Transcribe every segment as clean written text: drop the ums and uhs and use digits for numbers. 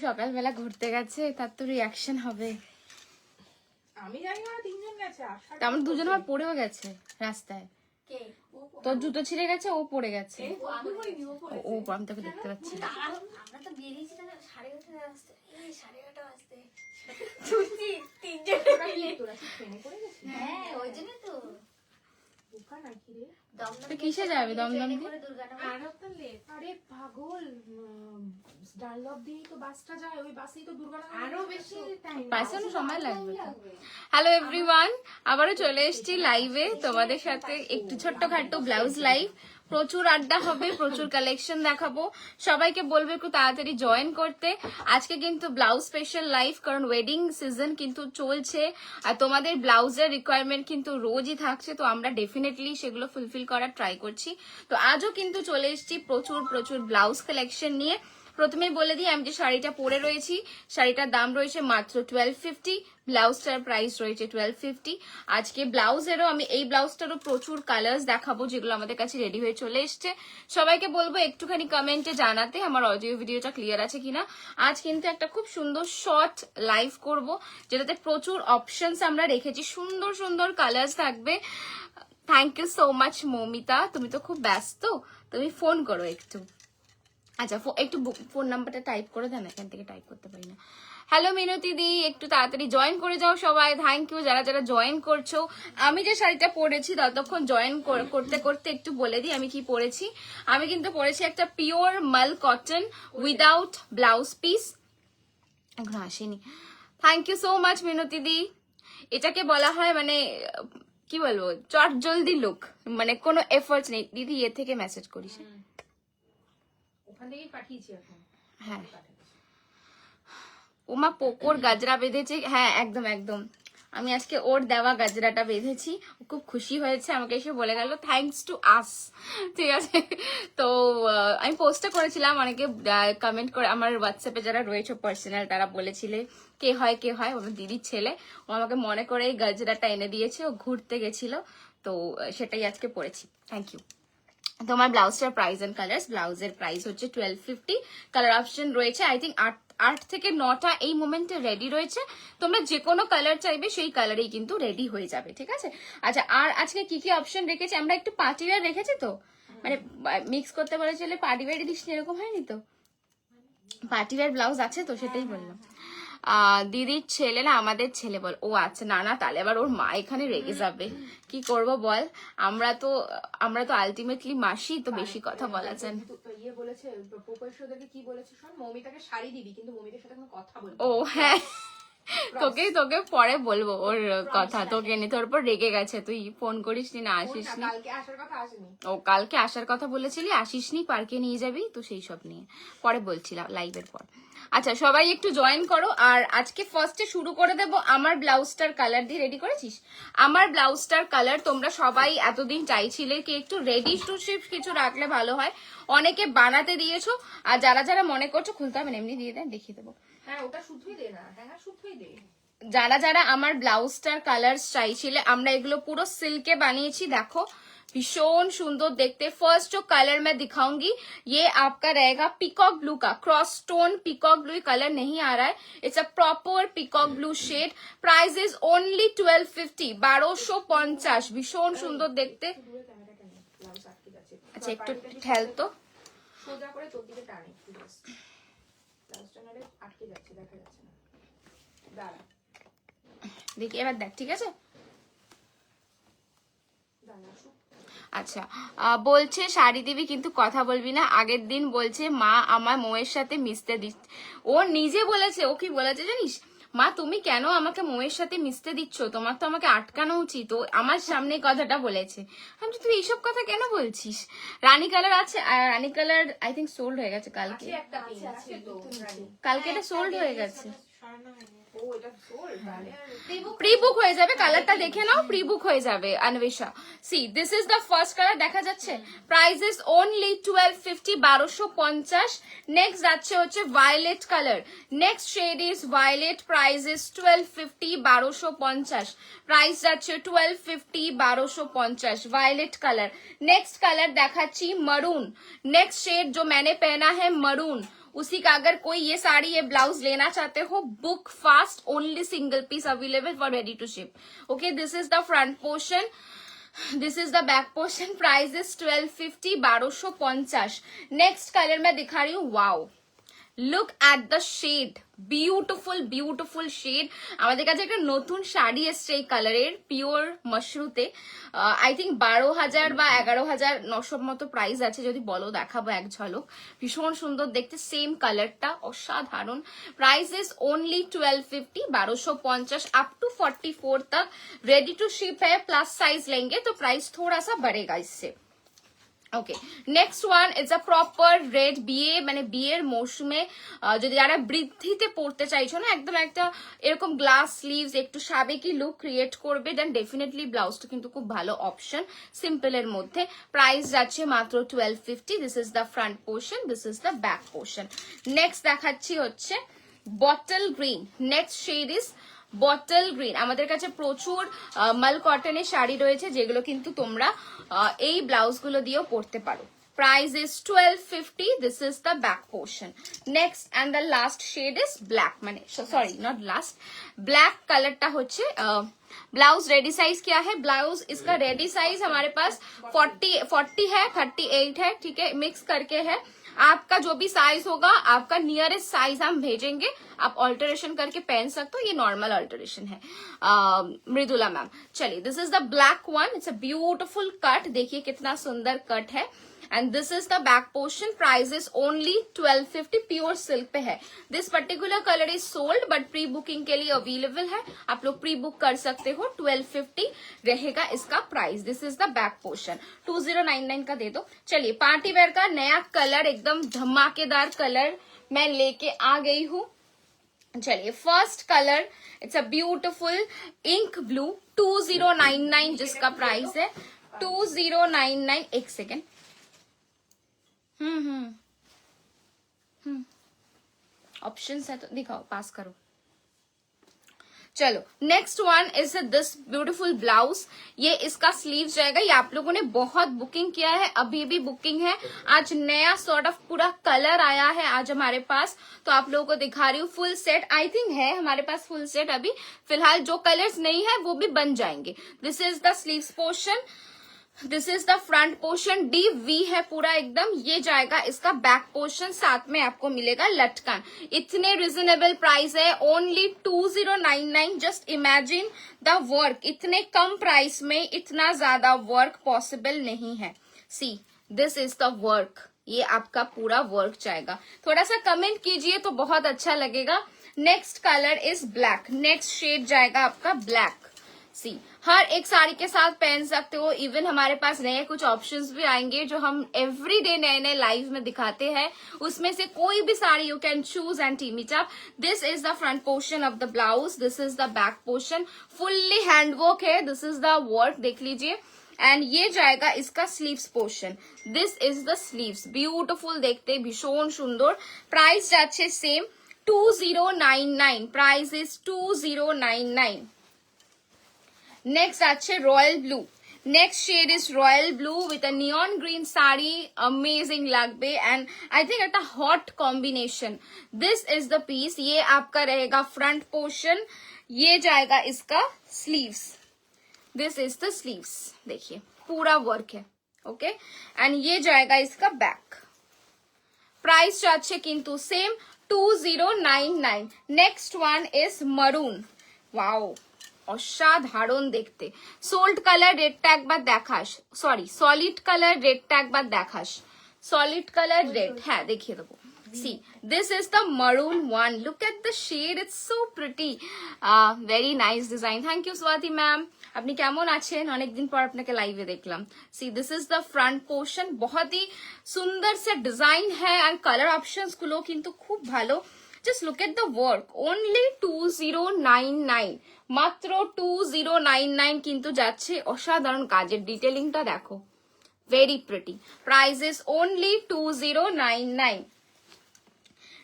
সকালবেলা ঘুরতে গেছে, তার তো রিয়াকশন হবে। আমি জানি না, তিনজন গেছে। তেমন দুজন আবার পড়েও গেছে রাস্তায়। তোর জুতো ছিঁড়ে গেছে, ও পড়ে গেছে। ও আমি তোকে দেখতে পাচ্ছি। আমরা তো বেরিয়েছি তাহলে 11:30 বাজতে, 11:30 বাজতে হ্যাঁ, ওই জন্য তো কিসে যাবে দমদম দিয়ে? আরে পাগল, ডানলপ দিয়ে তো বাসটা যায়, ওই বাসেই তো দুর্গানগর। আরো বেশি টাইম, বাসে সময় লাগবে। হ্যালো এভরিওয়ান, আবারও চলে এসেছি লাইভে তোমাদের সাথে। একটু ছোট্টখাটো ব্লাউজ লাইভ, প্রচুর আড্ডা হবে, প্রচুর কালেকশন দেখাবো। সবাইকে বলবো একটু তাড়াতাড়ি জয়েন করতে। আজকে কিন্তু ব্লাউজ স্পেশাল লাইভ, কারণ ওয়েডিং সিজন কিন্তু চলছে আর তোমাদের ব্লাউজের রিকোয়ারমেন্ট কিন্তু রোজই থাকছে, তো আমরা ডেফিনেটলি সেগুলো ফুলফিল করার ট্রাই করছি। তো আজও কিন্তু চলে এসেছি প্রচুর প্রচুর ব্লাউজ কালেকশন নিয়ে। প্রথমেই বলে দিই, আমি যে শাড়িটা পরে রয়েছি, শাড়িটার দাম রয়েছে মাত্র 1250, ব্লাউজটার প্রাইস রয়েছে 1250। আজকে ব্লাউজেরও আমি এই ব্লাউজটারও প্রচুর কালার্স দেখাবো, যেগুলো আমাদের কাছে রেডি হয়ে চলে এসছে। সবাইকে বলবো একটুখানি কমেন্টে জানাতে আমার অডিও ভিডিওটা ক্লিয়ার আছে কিনা। আজ কিন্তু একটা খুব সুন্দর শর্ট লাইভ করব, যেটাতে প্রচুর অপশনস আমরা রেখেছি, সুন্দর সুন্দর কালার্স থাকবে। Thank you so much Moumita, তুমি তো খুব ব্যস্ত, তুমি ফোন করো একটু। আচ্ছা, একটু ফোন নাম্বারটা টাইপ করে দেন, এখান থেকে টাইপ করতে পারি না। হ্যালো মিনতি দি, একটু তাড়াতাড়ি জয়েন করে যাও সবাই। থ্যাংক ইউ যারা যারা জয়েন করছো। আমি যে শাড়িটা পরেছি ততক্ষণ জয়েন করতে করতে একটু বলে দিই আমি কি পরেছি। আমি কিন্তু পরেছি একটা pure mul cotton without blouse piece. এখন আসেনি। থ্যাংক ইউ সো মাচ মিনতি দি। এটাকে বলা হয় মানে কি বলবো, চট জলদি লুক, মানে কোনো এফোর্টস নেই। দিদি এ থেকে মেসেজ করিস। ওখান থেকেই পাঠিয়েছি এখন। হ্যাঁ, ওমা পোকোর গাজরা বেঁধেছে। হ্যাঁ একদম একদম, আমি আজকে ওর দেওয়া গাজরাটা বেঁধেছি। ও খুব খুশি হয়েছে, আমাকে এসে বলে গেল থ্যাঙ্কস টু আস। ঠিক আছে, তো আমি পোস্টটা করেছিলাম, অনেকে কমেন্ট করে আমার হোয়াটসঅ্যাপে যারা রয়েছে পার্সোনাল, তারা বলেছিলে কে হয় কে হয়, ওর দিদির ছেলে। ও আমাকে মনে করে এই গাজরাটা এনে দিয়েছে, ও ঘুরতে গেছিল, তো সেটাই আজকে পরেছি। Thank you. তোমার ব্লাউজটার প্রাইস এন্ড কালার্স, ব্লাউজের প্রাইস হচ্ছে 1250। কালার অপশন রয়েছে আই থিঙ্ক 8 থেকে 9টা এই মোমেন্টে রেডি রয়েছে। তোমরা যে কোনো কালার চাইবে সেই কালারেই কিন্তু রেডি হয়ে যাবে, ঠিক আছে। আচ্ছা, আর আজকে কি কি অপশন রেখেছি আমরা, একটু পার্টি ওয়্যার রেখেছি তো, মানে মিক্স করতে বলেছিলে পার্টি ওয়্যার দিস, এরকম হয়নি তো? পার্টি ওয়্যার ব্লাউজ আছে তো, সেটাই বললাম। দিদির ছেলে না আমাদের ছেলে বল। ও আচ্ছা, না না, তাহলে আবার ওর মা এখানে রেগে যাবে, কি করব বল। আমরা তো আলটিমেটলি মাসি, তো বেশি কথা বলা যায় না। ইয়ে বলেছে প্রপোজদেরকে, কি বলেছে শোন, মৌমিতাকে শাড়ি দিবি, কিন্তু মৌমিতার সাথে কোনো কথা বলবি। ও হ্যাঁ, তোকে পরে বলবো ওর কথা। তোকে নি, তোর উপর রেগে গেছে, তুই ফোন করিস নি, না আসিস নি। কালকে আসার কথা আসেনি। ও কালকে আসার কথা বলেছিলি, আসিস নি, পার্কে নিয়ে যাবি তো, সেই সব নিয়ে পরে বলছিলাম লাইভের পর। আচ্ছা, সবাই একটু জয়েন করো। আর আজকে ফার্স্টে শুরু করে দেব আমার ব্লাউজটার কালার দিয়ে। রেডি করেছিস? আমার ব্লাউজটার কালার তোমরা সবাই এতদিন চাইছিলে কি একটু রেডি টু শিফট কিছু রাখলে ভালো হয়, অনেকে বানাতে দিয়েছো। আর যারা যারা মনে করছো খুলতে হবে না, এমনি দিয়ে দেন, দেখিয়ে দেবো। হ্যাঁ, ওটা শুদ্ধই দে না। হ্যাঁ, শুদ্ধই দে। যারা যারা আমার ব্লাউজটার কালার চাইছিলে, আমরা এগুলো পুরো সিল্কে বানিয়েছি। দেখো भीषण सुंदर देखते। फर्स्ट जो कलर मैं दिखाऊंगी ये आपका रहेगा पीकॉक ब्लू का, cross stone peacock blue colour नहीं आ रहा है, it's a proper peacock blue shade. Price is only 1250, 1250। भीषण सुंदर देखते। अच्छा एक ठेल तो সোজা করে তোর দিকে টানে, ব্লাউজটা নালে আটকে যাচ্ছে, দেখা যাচ্ছে না। দাঁড়া, দেখি এবার দেখ, ঠিক আছে। আচ্ছা, বলছে শাড়ি দিবি কিন্তু কথা বলবি না। আগের দিন বলছে মা আমার মৌয়ের সাথে মিশতে দিচ্ছে। ও নিজে বলেছে, ও কি বলেছে জানিস, মা তুমি কেন আমাকে মৌয়ের সাথে মিশতে দিচ্ছ, তোমার তো আমাকে আটকানো উচিত। ও আমার সামনে কথাটা বলেছে। আমি তুই এইসব কথা কেন বলছিস। রানী কালার আছে, রানী কালার আই থিঙ্ক সোল্ড হয়ে গেছে কালকে। কালকে এটা সোল্ড হয়ে গেছে, প্রি বুক হয়ে যাবে। কালারটা দেখে নাও, প্রি বুক হয়ে যাবে। Anwesha, C this is the first colour, দেখা যাচ্ছে। Price is only 1250, 1250। নেক্সট যাচ্ছে হচ্ছে violet colour, next shade is violet. Price is 1250, 1250। Price যাচ্ছে 1250, 1250 ভায়োলেট কালার। नेक्स्ट कलर देखाচ্ছি मरून, नेक्स्ट शेड जो मैंने पहना है मरून, उसी का अगर कोई ये साड़ी ये ब्लाउज लेना चाहते हो, book fast, only single piece available for ready to ship. Okay, this is the front portion, this is the back portion. Price is 1250, 1250. Next colour मैं दिखा रही हूँ. Wow, look at the shade, beautiful beautiful shade. আমাদের কাছে একটা নতুন শাড়ি এসছে এই কালারের, পিওর মশরুতে. আই থিঙ্ক 12,000 বা 11,900 মতো প্রাইস আছে, যদি বলো দেখাবো এক ঝলক. ভীষণ সুন্দর দেখতে, সেম কালারটা অসাধারণ. Price is only 1250, 1250 up to 44 तक रेडी टू शिप है. प्लस साइज लेंगे तो प्राइस थोड़ा सा बढ़ेगा इससे. Okay, next one is a proper red. বিয়ে মানে বিয়ের মৌসুমে যদি যারা বৃদ্ধিতে পড়তে চাইছো না, একদম একটা এরকম গ্লাস স্লিভস, একটু সাবেকি লুক ক্রিয়েট করবে, দেন ডেফিনেটলি ব্লাউজটা কিন্তু খুব ভালো অপশন সিম্পলের মধ্যে. প্রাইস যাচ্ছে মাত্র 1250. This is the front portion, this is the back portion. Next দেখাচ্ছি হচ্ছে bottle green. Next shade is bottle green. আমাদের কাছে প্রচুর মাল কটনের শাড়ি রয়েছে, যেগুলো কিন্তু তোমরা এই ব্লাউজ গুলো দিয়েও পরতে পারো. Price is 1250. This is the back portion. Next and the last shade is black, মানে সরি नॉट लास्ट, ब्लैक कलरটা হচ্ছে ब्लाउज. रेडी साइज क्या है? ब्लाउज इसका रेडी साइज हमारे पास 40 है, 38 है, ठीक है, मिक्स करके है. आपका जो भी साइज होगा, आपका नियरेस्ट साइज हम भेजेंगे, आप ऑल्टरेशन करके पहन सकते हो. ये नॉर्मल ऑल्टरेशन है मृदुला मैम. चलिए, this is the black one. It's a beautiful cut, देखिए कितना सुंदर कट है. And this is the back portion. Price is only 1250. Pure silk पे है. This particular colour is sold, but pre booking के लिए अवेलेबल है, आप लोग प्री बुक कर सकते हो. 1250 रहेगा इसका price. This is the back portion. 2099 का दे दो. चलिए, पार्टी वेयर का नया कलर, एकदम धमाकेदार कलर मैं लेके आ गई हूँ. चलिए, first colour, it's a beautiful ink blue. 2099 जिसका प्राइस है. 2099. एक सेकेंड. ऑप्शन है तो दिखाओ, पास करो. चलो, next one is this beautiful blouse. ये इसका स्लीव जाएगा. ये आप लोगों ने बहुत बुकिंग किया है, अभी भी बुकिंग है. आज नया सॉर्ट ऑफ पूरा कलर आया है आज हमारे पास, तो आप लोगों को दिखा रही हूँ. फुल सेट आई थिंक है हमारे पास, फुल सेट अभी फिलहाल. जो कलर्स नहीं है वो भी बन जाएंगे. This is the sleeves portion, this is the front portion. Deep V है पूरा एकदम. ये जाएगा इसका बैक पोर्शन, साथ में आपको मिलेगा लटकन. इतने रिजनेबल प्राइस है, only 2099. Just imagine the work. इतने कम प्राइस में इतना ज्यादा वर्क पॉसिबल नहीं है. सी, दिस इज द वर्क. ये आपका पूरा वर्क जाएगा. थोड़ा सा कमेंट कीजिए तो बहुत अच्छा लगेगा. Next colour is black. Next shade जाएगा आपका ब्लैक. सी, हर एक साड़ी के साथ पहन सकते हो. इवन हमारे पास नए कुछ ऑप्शंस भी आएंगे जो हम एवरी डे नए नए लाइव में दिखाते हैं. उसमें से कोई भी sari you can choose and team it up. This is the front portion of the blouse. This is the back portion. Fully handwork है. दिस इज द वर्क, देख लीजिए. एंड ये जाएगा इसका sleeves portion. This is the sleeves. Beautiful देखते, भीषण सुंदर. Price जाच्छे सेम 2099. Price is 2099. नेक्स्ट আছে royal blue. Next shade is royal blue with a neon green sari. Amazing লাগবে एंड आई थिंक একটা hot combination. This is the piece. ये आपका रहेगा फ्रंट पोर्शन. ये जाएगा इसका sleeves. This is the sleeves. देखिए पूरा वर्क है. ओके, एंड ये जाएगा इसका बैक. प्राइस যাচ্ছে কিন্তু same 2099. Next one is maroon. Wow, অসাধারণ দেখতে. সোল্ড কালার রেডটা একবার দেখাস, সরি সলিড কালার রেডটা একবার দেখাস. সলিড কালার রেড, হ্যাঁ দেখিয়ে দেবো. See, this is the maroon one. Look at the shade, it's so pretty. Very nice design. Thank you Swati ma'am. আপনি কেমন আছেন? অনেকদিন পর আপনাকে লাইভে দেখলাম. See, this is the front portion. बहुत ही सुंदर से डिजाइन है एंड कलर ऑप्शंस गुलो किंतु खूब भालो. Just look at the work. Only 2099. মাত্র 2099 কিন্তু যাচ্ছে. অসাধারণ কাজের ডিটেলিংটা দেখো, very pretty. Price is only 2099.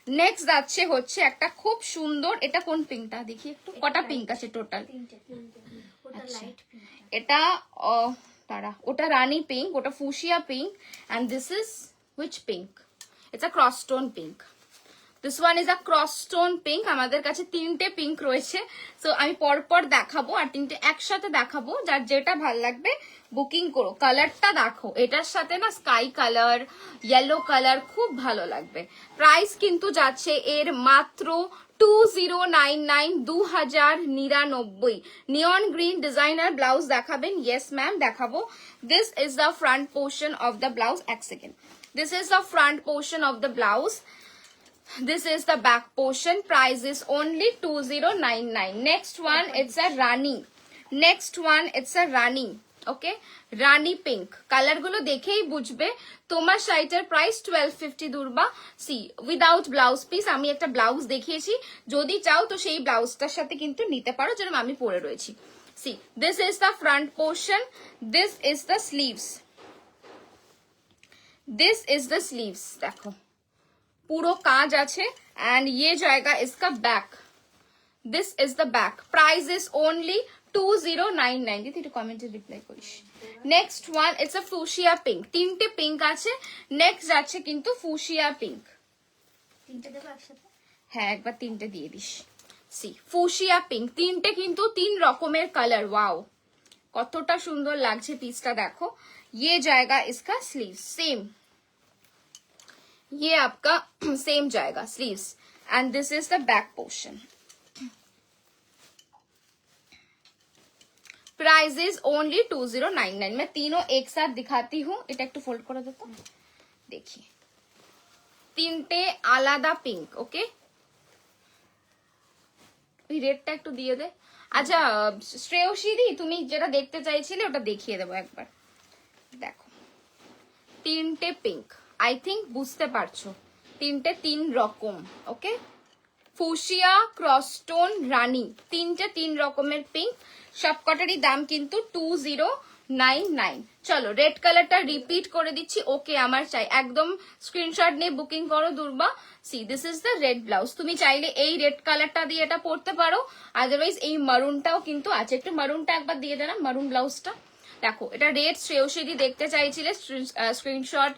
Next যাচ্ছে হচ্ছে একটা খুব সুন্দর. এটা কোন পিঙ্কটা দেখি একটু, কটা পিঙ্ক আছে টোটাল? ওটা লাইট পিঙ্ক. এটা তারা, ওটা রানী পিঙ্ক, ওটা fuchsia pink, and this is which pink? It's a cross stone pink. This one is a cross stone pink, আমাদের কাছে তিনটে পিঙ্ক রয়েছে, সো আমি পরপর দেখাবো আর তিনটে একসাথে দেখাবো, যার যেটা ভাল লাগবে বুকিং করো। কালারটা দেখো, এটার সাথে না স্কাই কালার, ইয়েলো কালার খুব ভালো লাগবে। প্রাইস কিন্তু যাচ্ছে এর মাত্র 2099, 2099। নিয়ন গ্রিন ডিজাইনার ব্লাউজ দেখাবেন? ইয়েস ম্যাম দেখাবো। This is the front portion of the blouse, এক second. This is the front portion of the blouse. This is the back portion. Price is only 2099. Next one, it's a Rani. Next one, it's a Rani. Okay, Rani pink. Color গুলো দেখেই বুঝবে। তোমার শাড়িটার price 1250 দুর্বা। C without blouse piece, আমি একটা blouse দেখিয়েছি, যদি চাও তো সেই ব্লাউজটার সাথে কিন্তু নিতে পারো, যেরকম আমি পরে রয়েছি। C this is the front portion, this is the sleeves, this is the sleeves. देखो पूरो काज আছে एंड ये जाएगा इसका back, this is the back. Price is only 2099। দিদি একটু কমেন্টে রিপ্লাই করিস। Next one it's a fuchsia pink, তিনটে পিঙ্ক আছে, নেক্সট আছে কিন্তু ফুশিয়া পিঙ্ক। তিনটে দেবো একসাথে? হ্যাঁ একবার তিনটে দিয়ে দিস। সি ফুশিয়া পিঙ্ক, তিনটে কিন্তু তিন রকমের কালার। ওয়াও কতটা সুন্দর লাগছে পিসটা দেখো। ये जाएगा इसका स्लीव सेम, ये आपका सेम जाएगा sleeves and this is the back portion. Price is only 2099। मैं तीनों एक साथ दिखाती हूँ, এটা একটু फोल्ड করে দেতো। देखिए তিনটে আলাদা পিঙ্ক। ওকে ওই রেডটা একটু দিয়ে দে। আচ্ছা শ্রেয়সী দি, তুমি যেটা দেখতে চাইছিলে ওটা দেখিয়ে দেবো একবার। দেখো তিনটে পিঙ্ক, আই থিঙ্ক বুঝতে পারছো, তিনটে তিন রকম। ওকে ফুশিয়া, ক্রসস্টোন, রানী, তিনটে তিন রকমের পিঙ্ক, সবকটারই দাম কিন্তু 2099। চলো রেড কালারটা রিপিট করে দিচ্ছি। ওকে আমার চাই, একদম স্ক্রিনশট নিয়ে বুকিং করো Durba. See this is the red blouse, তুমি চাইলে এই রেড কালারটা দিয়ে এটা পরতে পারো, আদারওয়াইজ এই মারুনটাও কিন্তু আছে। একটু মারুনটা একবার দিয়ে দেনা, মারুন ব্লাউজটা দেখো, এটা রেড শ্রেয়সী দেখতে চাইছিলে স্ক্রিনশট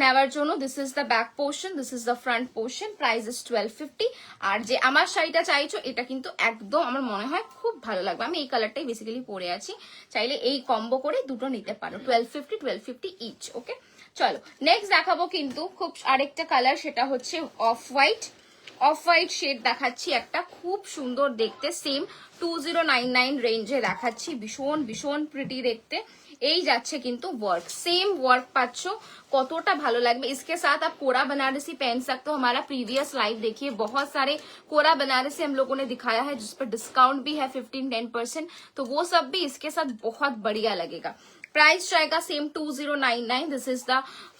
নেওয়ার জন্য। This is the back portion, this is the front portion. Price is 1250। আর যে আমার শাড়িটা চাইছো এটা কিন্তু একদম আমার মনে হয় খুব ভালো লাগবে, আমি এই কালারটাই বেসিক্যালি পরে আছি, চাইলে এই কম্বো করে দুটো নিতে পারো। 1250 ইচ। ওকে চলো নেক্সট দেখাবো কিন্তু খুব আরেকটা কালার, সেটা হচ্ছে off white. Off white shade দেখাচ্ছি একটা, খুব সুন্দর দেখতে, সেম 2099 রেঞ্জে দেখাচ্ছি, ভীষণ ভীষণ প্রিটি দেখতে। এই যাচ্ছে কিন্তু ওয়ার্ক, সেম ওয়ার্ক পাচ্ছ, কতটা ভালো লাগবে। इसके साथ आप कोरा बनारसी पहन सकते हो। हमारा प्रीवियस लाइव देखिए, बहुत सारे कोरा बनारसी हम लोगों ने दिखाया है जिस पर डिस्काउंट भी है 15-10%, तो वो सब भी इसके साथ बहुत बढ़िया लगेगा। प्राइस जाएगा same 2099। This is the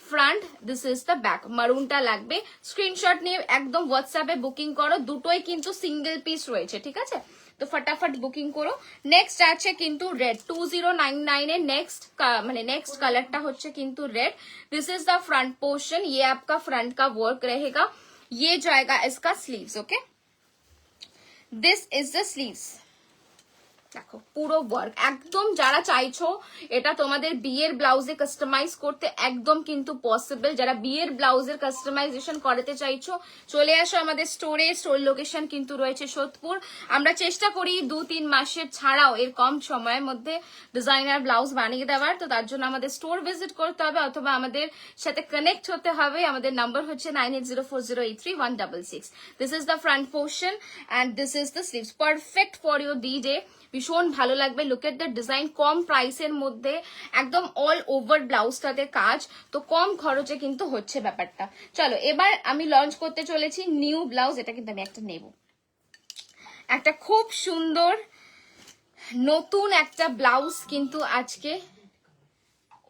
front, this is the back. মারুনটা লাগবে, স্ক্রিনশট নিয়ে একদম হোয়াটসঅ্যাপে বুকিং করো, দুটোই কিন্তু সিঙ্গেল পিস রয়েছে, ঠিক আছে? তো फटाफट বুকিং করো। নেক্সট আছে কিন্তু রেড, 2099 এর नेक्स्ट মানে नेक्स्ट कलरটা হচ্ছে কিন্তু red. This is the front portion, ये आपका फ्रंट का वर्क रहेगा, ये जाएगा इसका sleeves. Okay this is the sleeves, দেখো পুরো ওয়ার্ক একদম। যারা চাইছো এটা তোমাদের বিয়ের ব্লাউজে কাস্টমাইজ করতে একদম কিন্তু পসিবল, যারা বিয়ের ব্লাউজের কাস্টমাইজেশন করাতে চাইছো চলে আসো আমাদের স্টোরে। স্টোর লোকেশন কিন্তু রয়েছে সোদপুর। আমরা চেষ্টা করি 2-3 মাসের ছাড়াও এর কম সময়ের মধ্যে ডিজাইনার ব্লাউজ বানিয়ে দেওয়ার, তো তার জন্য আমাদের স্টোর ভিজিট করতে হবে অথবা আমাদের সাথে কানেক্ট হতে হবে। আমাদের নাম্বার হচ্ছে 9804083166। This is the front portion and this is the sleeves, perfect for your D day, ভীষণ ভালো লাগবে। লুক এট দ্য ডিজাইন, কম প্রাইসের মধ্যে একদম অল ওভার ব্লাউজটাতে কাজ, তো কম খরচে কিন্তু হচ্ছে ব্যাপারটা। চলো এবার আমি লঞ্চ করতে চলেছি নিউ ব্লাউজ, এটা কিন্তু আমি একটা নেব, একটা খুব সুন্দর নতুন একটা ব্লাউজ কিন্তু আজকে,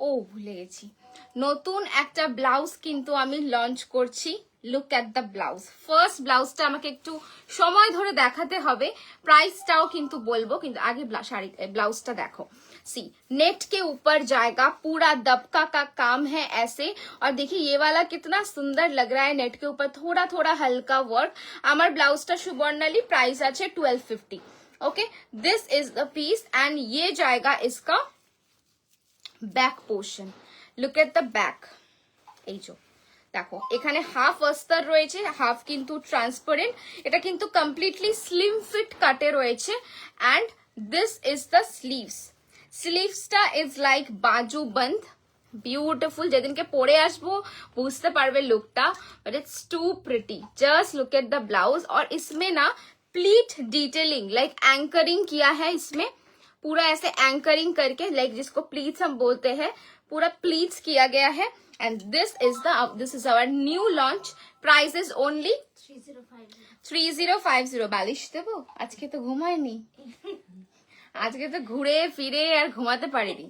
ও ভুলে গেছি, নতুন একটা ব্লাউজ কিন্তু আমি লঞ্চ করছি। Look at the blouse, first ব্লাউজটা আমাকে একটু সময় ধরে দেখাতে হবে, प्राइसটাও কিন্তু বলবো, কিন্তু আগে শাড়ি ব্লাউজটা দেখো। सी नेट के ऊपर जाएगा, पूरा दबका का काम है ऐसे, और देखिए ये वाला कितना सुंदर लग रहा है, नेट के ऊपर थोड़ा थोड़ा हल्का वर्क। আমার ব্লাউজটা সুবর্ণালী, प्राइस আছে 1250। Okay this is the piece and ये जाएगा इसका back portion. Look at the back, এই जो দেখো এখানে হাফ অস্তর রয়েছে, হাফ কিন্তু ট্রান্সপারেন্ট। এটা কিন্তু কমপ্লিটলি স্লিম ফিট কাটে রয়েছে। And this is the sleeves. স্লিভসটা ইজ লাইক বাজু বন্ধ, বিউটিফুল। যেদিনকে পরে আসবো বুঝতে পারবে লুকটা, but it's too pretty. Just look at the blouse. और इसमें ना प्लीट डिटेलिंग लाइक एंकरिंग किया है इसमें, पूरा ऐसे एंकरिंग करके, लाइक जिसको प्लीट्स हम बोलते हैं, पूरा प्लीट्स किया गया है। And this is our new launch. Price is only 3050। বালিশ দেবো? আজকে তো ঘুমায়নি, আজকে তো ঘুরে ফিরে আর ঘুমাতে পারিনি।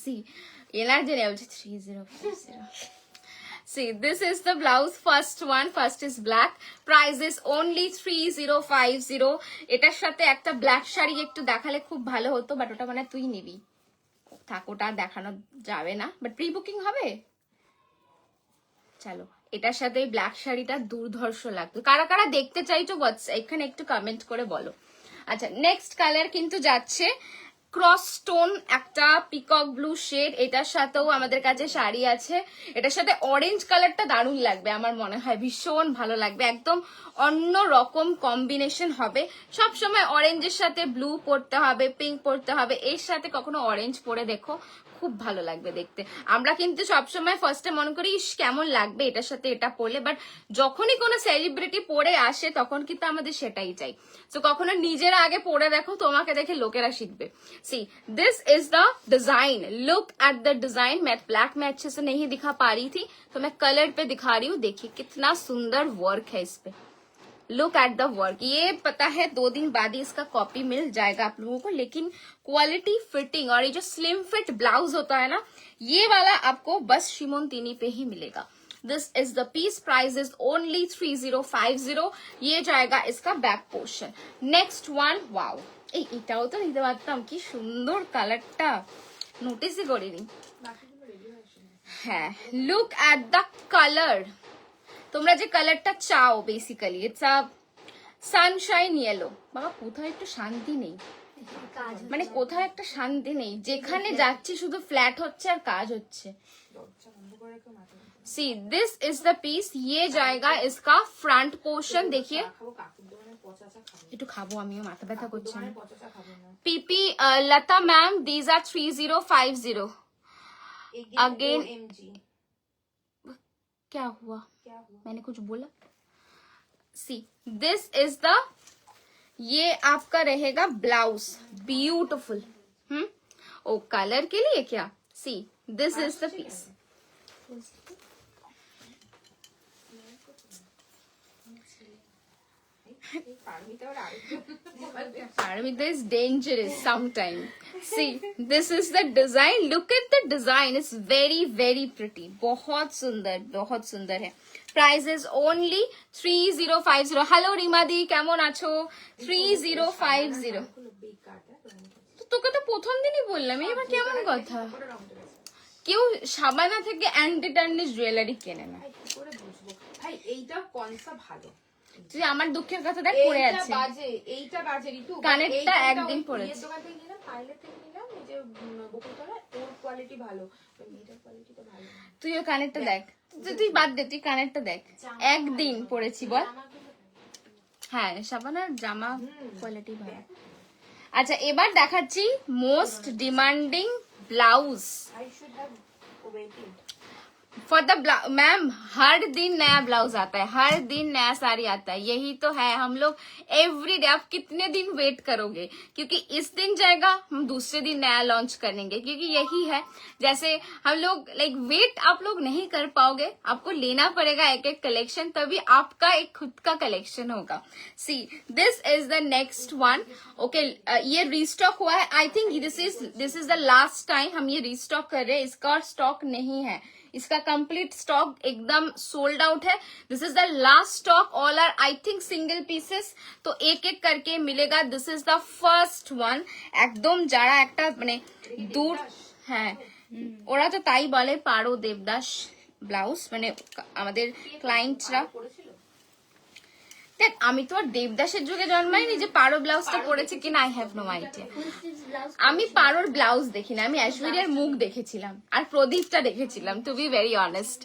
সি এনার্জি নেই, বলছে 3050। See, this is the blouse, first one. First is black. Price is only 3050. এটার সাথে একটা ব্ল্যাক শাড়ি একটু দেখালে খুব ভালো হতো, বাট ওটা মানে তুই নিবি, থাক, ওটা দেখানো যাবে না, বাট প্রি বুকিং হবে। চলো, এটার সাথে ব্ল্যাক শাড়িটা দুর্ধর্ষ লাগতো। কারা কারা দেখতে চাইছো এখানে একটু কমেন্ট করে বলো। আচ্ছা, নেক্সট কালার কিন্তু যাচ্ছে ক্রস স্টোন, একটা পিকক ব্লু শেড। এটার সাথেও আমাদের কাছে শাড়ি আছে। এটার সাথে অরেঞ্জ কালারটা দারুণ লাগবে আমার মনে হয়, ভীষণ ভালো লাগবে। একদম অন্য রকম কম্বিনেশন হবে। সব সময় অরেঞ্জের সাথে ব্লু পরতে হবে, পিঙ্ক পরতে হবে, এর সাথে কখনো অরেঞ্জ পরে দেখো, খুব ভালো লাগবে দেখতে। আমরা কিন্তু সবসময় ফার্স্টে মনে করি ইস কেমন লাগবে এটার সাথে এটা পরলে, বাট যখনই কোনো সেলিব্রিটি পরে আসে তখন কিন্তু আমাদের সেটাই চাই। তো কখনো নিজেরা আগে পরে দেখো, তোমাকে দেখে লোকেরা শিখবে। सी this is the design, look at the design. मैं ब्लैक में अच्छे से नहीं दिखा पा रही थी, तो मैं कलर पे दिखा रही हूँ। देखिए कितना सुंदर वर्क है इस पे, लुक एट द वर्क। ये पता है 2 दिन बाद ही इसका कॉपी मिल जाएगा आप लोगों को, लेकिन क्वालिटी, फिटिंग और ये जो स्लिम फिट ब्लाउज होता है ना, ये वाला आपको बस शिमोंतिनी पे ही मिलेगा। This is the piece. Price is only 3050। ये जाएगा इसका back portion. Next one, wow, এটাও তো নিতে পারতাম, কি সুন্দর কালারটা, নোটিসই করিনি। হ্যাঁ, লুক এট দ্য কালার। তোমরা যে কালারটা চাও basically, it's a Sunshine yellow. বাবা কোথাও একটু শান্তি নেই, মানে কোথাও একটা শান্তি নেই, যেখানে যাচ্ছি শুধু ফ্ল্যাট হচ্ছে আর কাজ হচ্ছে। See this is the piece. ये जाएगा इसका फ्रंट पोर्शन। देखिए একটু খাবো, আমিও মাথা ব্যথা করছে। পিপি লতা ম্যাম, দিজ আর 3050। अगेन क्या हुआ, मैंने कुछ बोला? सी दिस इज द, ये आपका रहेगा ब्लाउज, ब्यूटिफुल। ओ कलर के लिए क्या? See this is the piece. Parmita is dangerous sometimes. See, this is the design. Look at the design. It's very, very pretty. बहुत सुंदर है। Price is only 3050. Hello Rima দি, কেমন আছো? 3050। তোকে তো প্রথম দিনই বললাম, এবার কেমন কথা? কেউ সাবানা থেকে অ্যান্টি টার্নিশ জুয়েলারি কেনে না। ভাই এইটা কোনটা ভালো? তুই আমার দুঃখের কথা দেখ, পড়ে আছে, এইটা বাজে ঋতু। কানেরটা একদিন পড়েছে, দোকান থেকে নিলাম, পাইলে থেকে নিলাম, এই যে বকুলতলা, ওর কোয়ালিটি ভালো, এটার কোয়ালিটি তো ভালো। তুই ওই কানেরটা দেখ, তুই বাদ দে, তুই কানেরটা দেখ, একদিন পড়েছি বল। হ্যাঁ, সাবানার জামা কোয়ালিটি ভালো। আচ্ছা, এবার দেখাচ্ছি most demanding blouse for the ma'am. हर दिन नया ब्लाउज आता है, हर दिन नया साड़ी आता है, यही तो है हम लोग एवरी डे। आप कितने दिन वेट करोगे? क्योंकि इस दिन जाएगा, हम दूसरे दिन नया लॉन्च करेंगे, क्योंकि यही है। जैसे हम लोग लाइक वेट आप लोग नहीं कर पाओगे, आपको लेना पड़ेगा एक एक कलेक्शन, तभी आपका एक खुद का कलेक्शन होगा। सी this is the next one. Okay, ये रीस्टॉक हुआ है। I think this is the last time हम ये रीस्टॉक कर रहे हैं, इसका स्टॉक नहीं है, इसका कंप्लीट स्टॉक एकदम सोल्ड आउट है। This is the last stock, all are I think single pieces, तो एक एक करके मिलेगा। This is the first one. একদম যারা একটা মানে দূর, হ্যাঁ ওরা তো তাই বলে, পারো দেবদাস ব্লাউজ, মানে আমাদের ক্লায়েন্টরা। দেখ, আমি তো আর দেবদাসের যুগে জন্মাইনি যে পারো ব্লাউজটা পরেছে কিনা, আই হ্যাভ নো আইডিয়া। আমি পারোর ব্লাউজ দেখি না, আমি ঐশ্বরিয়ার মুখ দেখেছিলাম আর প্রদীপটা দেখেছিলাম, টু বি ভেরি অনেস্ট।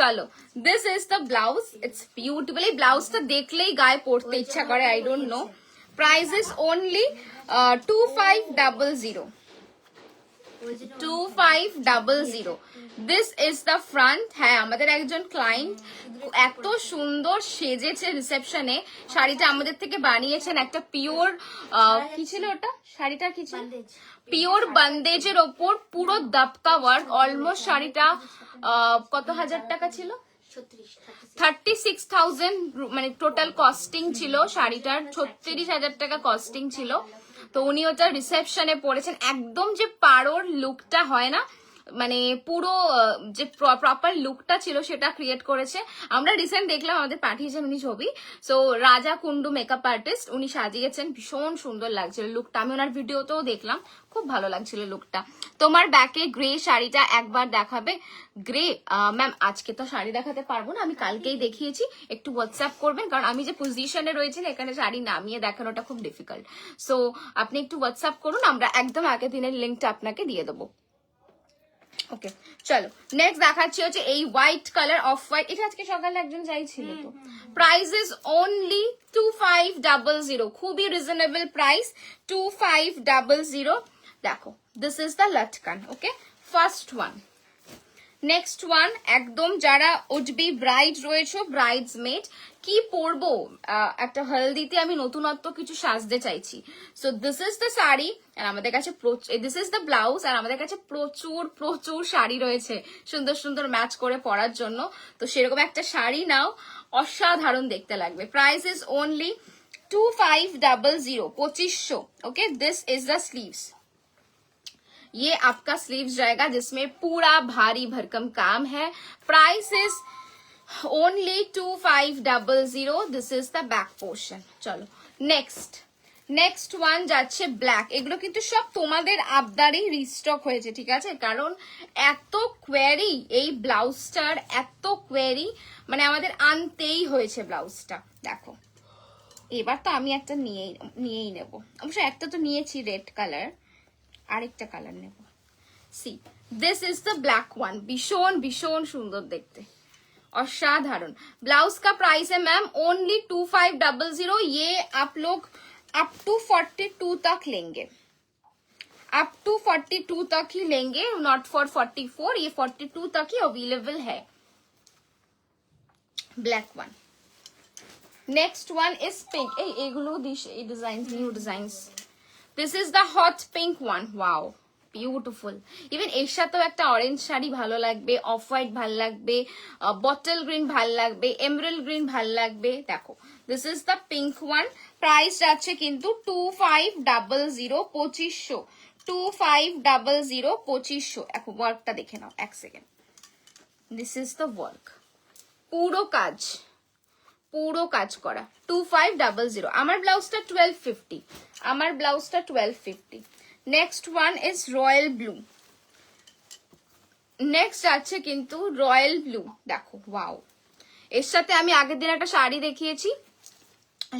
চলো, this is the blouse, it's beautiful. এই ব্লাউজটা দেখলেই গায়ে পরতে ইচ্ছা করে, I don't know. Price is only 2500, 2500। This is the front. হ্যাঁ, আমাদের একজন ক্লায়েন্ট এত সুন্দর সেজেছে রিসেপশনে, শাড়িটা আমাদের থেকে বানিয়েছেন একটা পিওর, কি ছিল ওটা, শাড়িটা কি ছিল, পিওর বান্দেজের ওপর পুরো দাপকা ওয়ার্ক। অলমোস্ট শাড়িটা কত হাজার টাকা ছিল, 36,000, মানে টোটাল কস্টিং ছিল শাড়িটার, 36,000 টাকা কস্টিং ছিল। তো উনি ওটা রিসেপশনে পরেছেন, একদম যে পাড়োর লুকটা হয় না, মানে পুরো যে প্রপার লুকটা ছিল সেটা ক্রিয়েট করেছে। আমরা রিসেন্ট দেখলাম, আমাদের পাঠিয়েছেন উনি ছবি। সো রাজা কুন্ডু মেকআপ আর্টিস্ট, উনি সাজিয়েছেন, ভীষণ সুন্দর লাগছিল লুকটা। আমি ওনার ভিডিওতেও দেখলাম, খুব ভালো লাগছিল লুকটা। তোমার ব্যাকে গ্রে শাড়িটা একবার দেখাবে? গ্রে ম্যাম আজকে তো শাড়ি দেখাতে পারবো না, আমি কালকেই দেখিয়েছি। একটু হোয়াটসঅ্যাপ করবেন, কারণ আমি যে পজিশনে রয়েছি না, এখানে শাড়ি নামিয়ে দেখানোটা খুব ডিফিকাল্ট। সো আপনি একটু হোয়াটসঅ্যাপ করুন, আমরা একদম আগের দিনের লিঙ্কটা আপনাকে দিয়ে দেবো। ওকে, চলো নেক্সট দেখাচ্ছি হচ্ছে এই হোয়াইট কালার, অফ হোয়াইট। এটা আজকে সকালে একজন চাইছিল তো। প্রাইস ইজ অনলি 2500, খুবই রিজনেবল প্রাইস, 2500। দেখো, দিস ইজ দ্য লটকান। Okay, first one. Next one, একদম যারা উঠবি ব্রাইড রয়েছে, ব্রাইডস মেড, কি পরবো একটা হলদিতে, আমি নতুনত্ব কিছু সাজতে চাইছি। So this is the sari, আর আমাদের কাছে দিস ইজ দ্য ব্লাউজ, আর আমাদের কাছে প্রচুর প্রচুর শাড়ি রয়েছে সুন্দর সুন্দর ম্যাচ করে পরার জন্য। তো সেরকম একটা শাড়ি নাও, অসাধারণ দেখতে লাগবে। Price is only 2500, 2500। Okay, this is the sleeves. ये आपका स्लीव्स जाएगा, जिसमें पूरा भारी भरकम काम है। Price is only 2500। This is the back portion. चलो নেক্সট ওয়ান যাচ্ছে ব্ল্যাক। এগুলো কিন্তু সব তোমাদের আবদারি রিস্টক হয়েছে, ঠিক আছে? কারণ এত কোয়ারি এই ব্লাউজটার, এত কোয়ারি, মানে আমাদের আনতেই হয়েছে ব্লাউজটা। দেখো, এবার তো আমি একটা নিয়েই নেব, অবশ্য একটা তো নিয়েছি রেড কালার, আরেকটা কালার নেব। See, this is the black one, ভীষণ ভীষণ সুন্দর দেখতে, असाधारण। ब्लाउज का प्राइस है मैम ओनली 2500। ये आप लोग अप टू 42 तक लेंगे, अप टू 42 तक ही लेंगे, नॉट फॉर 44। ये 42 तक ही अवेलेबल है। Black one. Next one is pink. एगुलो design, new design. This is the hot pink one. Wow, beautiful. Even এর সাথেও একটা অরেঞ্জ শাড়ি ভালো লাগবে, অফ হোয়াইট ভালো লাগবে, বটল গ্রিন ভালো লাগবে, এমরাল্ড গ্রিন ভালো লাগবে। দেখো, this is the pink one. Price যাচ্ছে কিন্তু 2500, 2500, 2500, 2500। এখন ওয়ার্কটা দেখে নাও এক second. This is the work, পুরো কাজ করা, 2500। আমার ব্লাউজটা 1250, আমার ব্লাউজটা 1250। Next one is royal blue. Next আছে কিন্তু রয়্যাল ব্লু। দেখো, ওয়াও, এর সাথে আমি আগের দিন একটা শাড়ি দেখিয়েছি,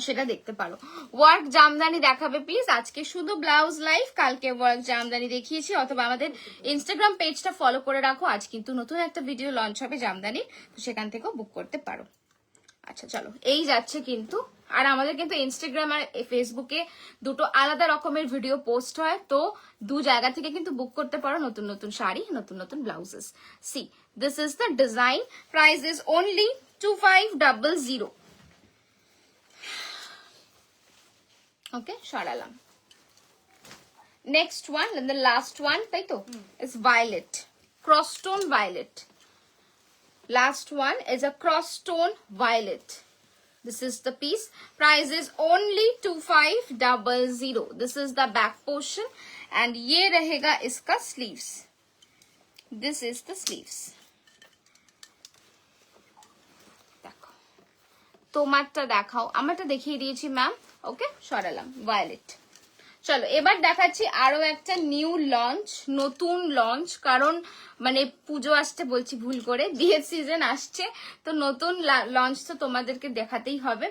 সেটা দেখতে পারো। ওয়ার্ক জামদানি দেখাবে প্লিজ। আজকে শুধু ব্লাউজ লাইভ, কালকে ওয়ার্ক জামদানি দেখিয়েছি। অথবা আমাদের ইনস্টাগ্রাম পেজটা ফলো করে রাখো, আজ কিন্তু নতুন একটা ভিডিও লঞ্চ হবে জামদানি, তো সেখান থেকেও বুক করতে পারো। আচ্ছা চলো, এই যাচ্ছে কিন্তু। আর আমাদের কিন্তু ইনস্টাগ্রাম আর ফেসবুকে দুটো আলাদা রকমের ভিডিও পোস্ট হয়, তো দু জায়গা থেকে কিন্তু বুক করতে পারো নতুন নতুন শাড়ি, নতুন নতুন blouses. See, this is the design. Price is only 2500। Okay, সরালাম। Next one, the last one, তাই তো, is violet, cross tone violet. Last one is a cross stone violet. This is the piece. Price is only 2500. This is the back portion and ये रहेगा इसका sleeves. This is the sleeves. देखो, তোমারটা দেখাও, আমারটা দেখিয়ে দিয়েছি ম্যাম। ওকে, সরালাম। Violet, চলো এবার দেখাচ্ছি আরো একটা নিউ লঞ্চ, নতুন লঞ্চ, কারণ মানে পুজো আসছে বলছি ভুল করে, বিয়ের সিজন আসছে, তো নতুন লঞ্চ তো তোমাদেরকে দেখাতেই হবে।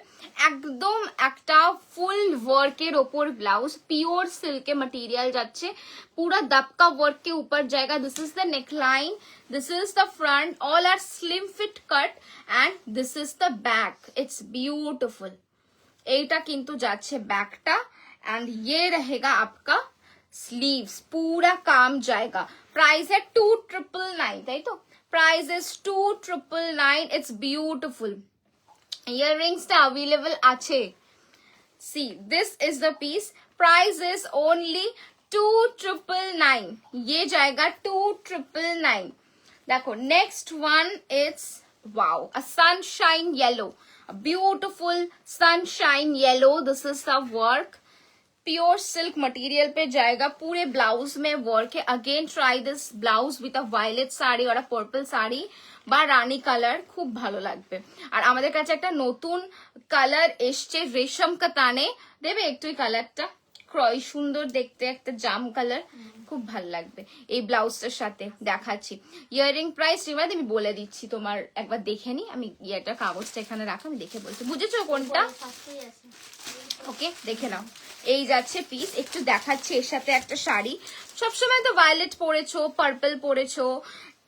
একদম একটা ফুল ওয়ার্কের ওপর ব্লাউজ, পিওর সিল্কে মটেরিয়াল যাচ্ছে, পুরা দাপকা ওয়ার্ক के ऊपर जाएगा। This is the neckline, this is the front, all are slim fit cut and this is the back. It's beautiful. এইটা কিন্তু যাচ্ছে ব্যাকটা, एंड ये रहेगा आपका स्लीव्स, पूरा काम जाएगा। प्राइस है 2999, তাই তো? Price is 2999। It's beautiful. ইয়াররিংসটা अवेलेबल আছে। See, this is the piece. Price is only 2999। ये जाएगा 2999। देखो next one is wow, a sunshine yellow, a beautiful sunshine yellow। This is the work, pure silk material पे जाएगा, पूरे blouse में work है। Again try this blouse with a violet sari और purple sari বা রানী কালার, খুব ভালো লাগবে। আর আমাদের কাছে একটা নতুন কালার এসছে রেশম কাতানে, দেবে একটু এই কালারটা, ক্রয় সুন্দর দেখতে, একটা জাম কালার, খুব ভালো লাগবে এই ব্লাউজটার সাথে। দেখাচ্ছি ইয়ারিং প্রাইস রিমাদ আমি বলে দিচ্ছি, তোমার একবার দেখে নি, আমি ইয়েটা কাগজটা এখানে রাখো, আমি দেখে বলছি, বুঝেছো কোনটা? ফার্স্টেই আছে। ওকে দেখে নাও। এই যাচ্ছে পিস, একটু দেখাচ্ছি এর সাথে একটা শাড়ি। সবসময় তো ভায়োলেট পরেছো, পার্পল পরেছো,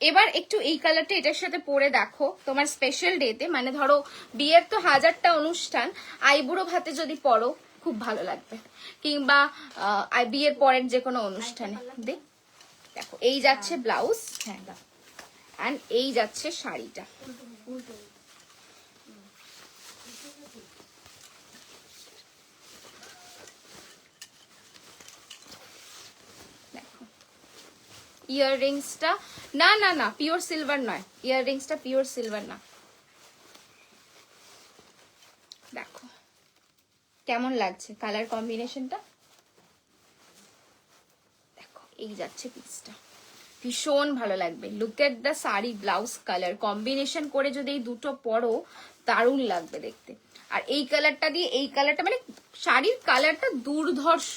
এবার একটু এই কালারটা এটার সাথে পরে দেখো তোমার স্পেশাল ডেতে, মানে ধরো বিয়ের তো হাজারটা অনুষ্ঠান, আইবুড়ো ভাতে যদি পরো খুব ভালো লাগবে, কিংবা বিয়ের পরের যে কোনো অনুষ্ঠানে। দেখো এই যাচ্ছে ব্লাউজ, হ্যাঁ, এন্ড এই যাচ্ছে শাড়িটা। ইয়াররিংসটা না না না পিওর সিলভার নয়, ইয়াররিংসটা পিওর সিলভার না। দেখো কেমন লাগছে কালার কম্বিনেশনটা, দেখো এই যাচ্ছে পিসটা, ভীষণ ভালো লাগবে। Look at the sari blouse colour combination করে যদি এই দুটো পরো দারুণ লাগবে দেখতে। আর এই কালারটা দিয়ে এই কালারটা, মানে শাড়ির কালারটা দুর্ধর্ষ,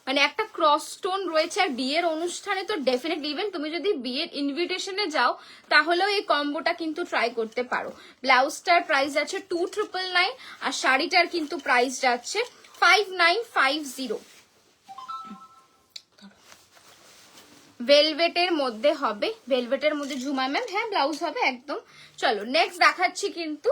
মানে একটা ক্রস টোন রয়েছে। আর বিয়ের অনুষ্ঠানে তো ডেফিনেটলি, ইভেন তুমি যদি বিয়ের ইনভিটেশনে যাও তাহলেও এই কম্বোটা কিন্তু ট্রাই করতে পারো। ব্লাউজটার প্রাইস আছে 2999 আর শাড়িটার কিন্তু প্রাইস যাচ্ছে 5950। ভেলভেটের মধ্যে হবে, ভেলভেটের মধ্যে ঝুমা ম্যাম, হ্যাঁ ব্লাউজ হবে একদম। চলো নেক্সট দেখাচ্ছি কিন্তু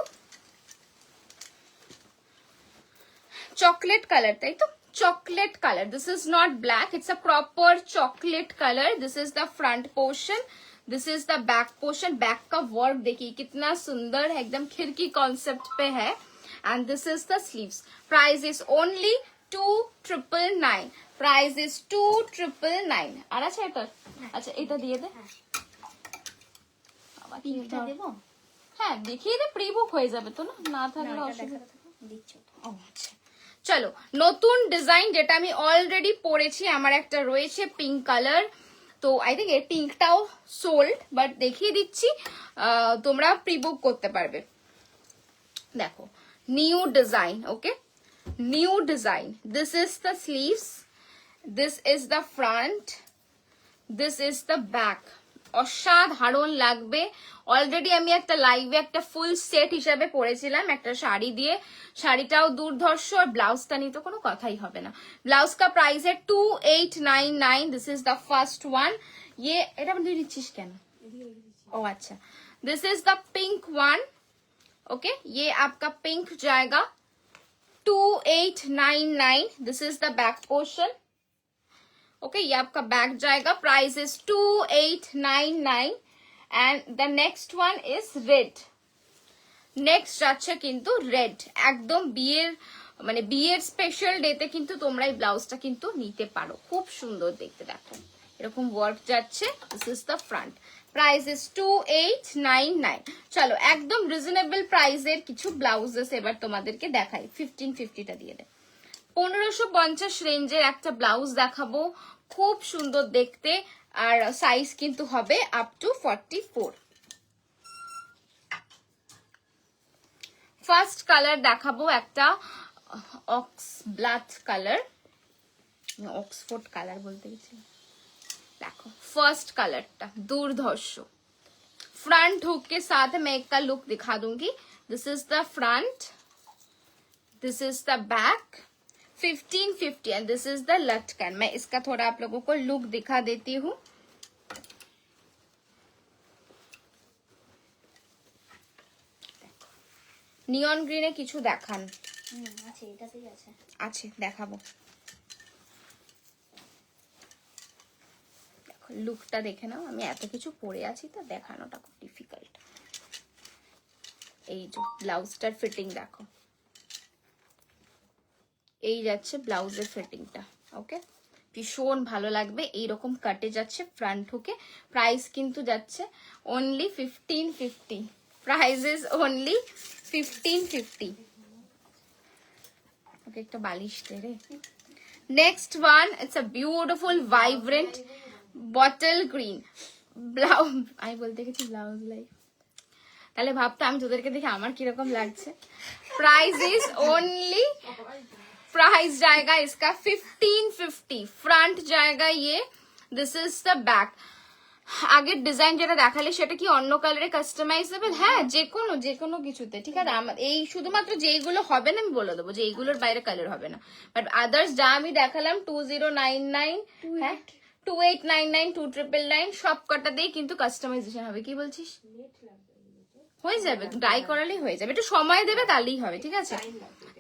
চকলেট কালার, তাই তো? chocolate color. This is not black, it's a proper chocolate color. This is the front portion, this is the back portion. back का work देखिए कितना सुंदर है, एकदम खिड़की concept पे है। and this is the sleeves. price is only 2999। price is 2999। আর আছে এটা? আচ্ছা এটা দিয়ে দে। পিঙ্কটা দেবো? হ্যাঁ দেখিয়ে দে, প্রি বুক হয়ে যাবে তো, না থাকলে অসুবিধা। দিচ্ছ ও আচ্ছা চলো নতুন ডিজাইন, যেটা আমি অলরেডি পরেছি, আমার একটা রয়েছে পিঙ্ক কালার, তো আই থিঙ্ক এই পিঙ্কটাও সোল্ড, বাট দেখিয়ে দিচ্ছি তোমরা প্রি বুক করতে পারবে। দেখো new design, okay new design. This is the sleeves, this is the front, this is the back. অসাধারণ লাগবে। অলরেডি আমি একটা লাইভে একটা ফুল সেট হিসাবে পরেছিলাম একটা শাড়ি দিয়ে, শাড়িটাও দুর্ধর্ষ, আর ব্লাউজটা নিয়ে তো কোনো কথাই হবে না। ব্লাউজ কা প্রাইস है 2899। This is the first one. ये এটা দিয়ে দিচ্ছিস কেন? ও আচ্ছা, this is the pink one. Okay ये आपका पिंक जाएगा 2899। This is the back portion. Okay ये आपका बैक जाएगा, price is 2899। And the next one is red. Next যাচ্ছে কিন্তু রেড, একদম বিয়ের মানে বিয়ের স্পেশাল ডেতে কিন্তু তোমরা এই ব্লাউজটা কিন্তু নিতে পারো, খুব সুন্দর দেখতে। দেখো এরকম ওয়ার্ক যাচ্ছে। This is the front, price is 2899। চলো একদম রিজনেবল প্রাইসের কিছু ব্লাউজেস এবার তোমাদেরকে দেখাই। 1550টা দিয়ে দে। 1550 রেঞ্জের একটা ব্লাউজ দেখাবো, খুব সুন্দর দেখতে, আর সাইজ কিন্তু হবে আপ টু 44। ফার্স্ট কালার দেখাবো একটা ox blood colour. Oxford colour বলতে গেছিলাম। देखो फर्स्ट कलरটা দুর্ধর্ষ। फ्रंट हुक के साथ मैं एक का लुक दिखा दूंगी। This is the front, this is the back, 1550 and this is the लटकन। मैं इसका थोड़ा आप लोगों को लुक दिखा देती हूँ। নিয়ন গ্রিনে কিছু দেখান। আছে, এটাতেই আছে। আছে, দেখাবো। লুকটা দেখে নাও, আমি এত কিছু পরে আছি তো দেখানোটা খুব ডিফিকাল্ট। এই যে ব্লাউজটার ফিটিং দেখো, এই যাচ্ছে ব্লাউজের ফিটিংটা। ওকে, ভীষণ ভালো লাগবে। এইরকম কাটে যাচ্ছে ফ্রন্ট হুকে। প্রাইস কিন্তু যাচ্ছে অনলি 1550। Price is only 1550। ওকে, একটা বালিশ দে রে। Next one, it's a beautiful vibrant bottle green blouse. আমি বলতে গেছি ব্লাউজ লাইফ, তাহলে ভাবতো আমি তোদেরকে দেখে আমার কিরকম লাগছে। प्राइस इज ओनली, प्राइस जाएगा इसका 1550। फ्रंट जाएगा ये, दिस इज द बैक। আগের ডিজাইন যেটা দেখালে সেটা কি অন্য কালারে কাস্টমাইজেবল? হ্যাঁ, যে কোনো কিছুতে, ঠিক আছে। এই শুধুমাত্র যেইগুলো হবে না আমি বলে দেবো যে এইগুলোর বাইরে কালার হবে না, বাট আদার্স যা আমি দেখালাম 2099, হ্যাঁ 2899, 2999 সব কটাতেই কিন্তু কাস্টমাইজেশন হবে। কি বলছিস? হয়ে যাবে, ডাই করালেই হয়ে যাবে, একটু সময় দেবে তাহলেই হবে, ঠিক আছে।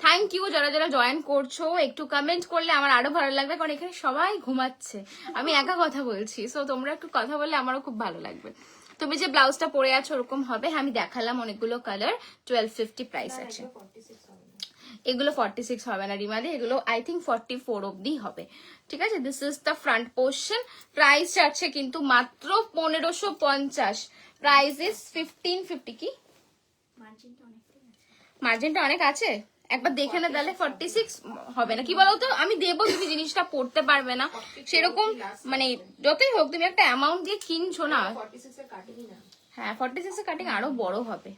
থ্যাংক ইউ যারা যারা জয়েন করছো, একটু কমেন্ট করলে আমার আরো ভালো লাগবে, কারণ এখানে সবাই ঘুমাচ্ছে, আমি একা কথা বলছি। সো তোমরা একটু কথা বললে আমারও খুব ভালো লাগবে। তুমি যে ব্লাউজটা পরে আছো ওরকম হবে। হ্যাঁ, আমি দেখালাম অনেকগুলো কালার, 1250 প্রাইস আছে। এগুলো 46 হবে না রিমাদি, এগুলো আই থিঙ্ক 44 অব্দি হবে, ঠিক আছে। This is the front portion. Price আছে কিন্তু মাত্র 1550। Price is 1550। কি মার্জিনটা অনেক আছে? একবার দেখে না, তাহলে 46 হবে না। কি বলতো, আমি দেবো, তুমি জিনিসটা পড়তে পারবে না সেরকম, মানে যতই হোক তুমি একটা অ্যামাউন্ট দিয়ে কিনছো না। হ্যাঁ, 46 এর কাটিং আরো বড় হবে।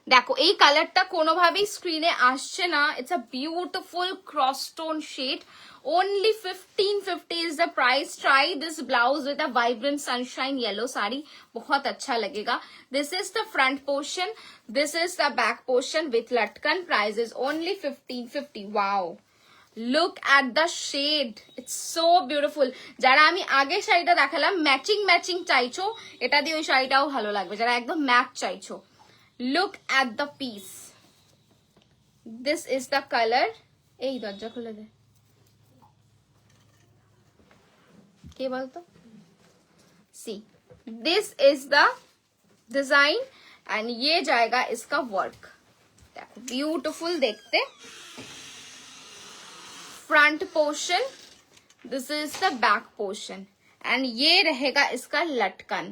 দেখো এই কালারটা কোনোভাবেই স্ক্রিনে আসছে না। It's a beautiful cross tone shade. Only 1550 is the price. Try this blouse with a vibrant sunshine yellow sari. बहुत अच्छा लगेगा. This is the front portion. This is the back portion with latkan. Price is only 1550. Wow. Look at the shade. It's so beautiful. যারা আমি আগে শাড়িটা দেখালাম matching চাইছো, এটা দিয়ে ওই শাড়িটাও ভালো লাগবে। যারা একদম ম্যাচ চাইছো, look at the piece. This is the color. এই দরজা খুলে দে, কে বলতো? See, this is the design and ये जाएगा इसका work। देखो beautiful देखते। front portion, this is the back portion and ये रहेगा इसका लटकन।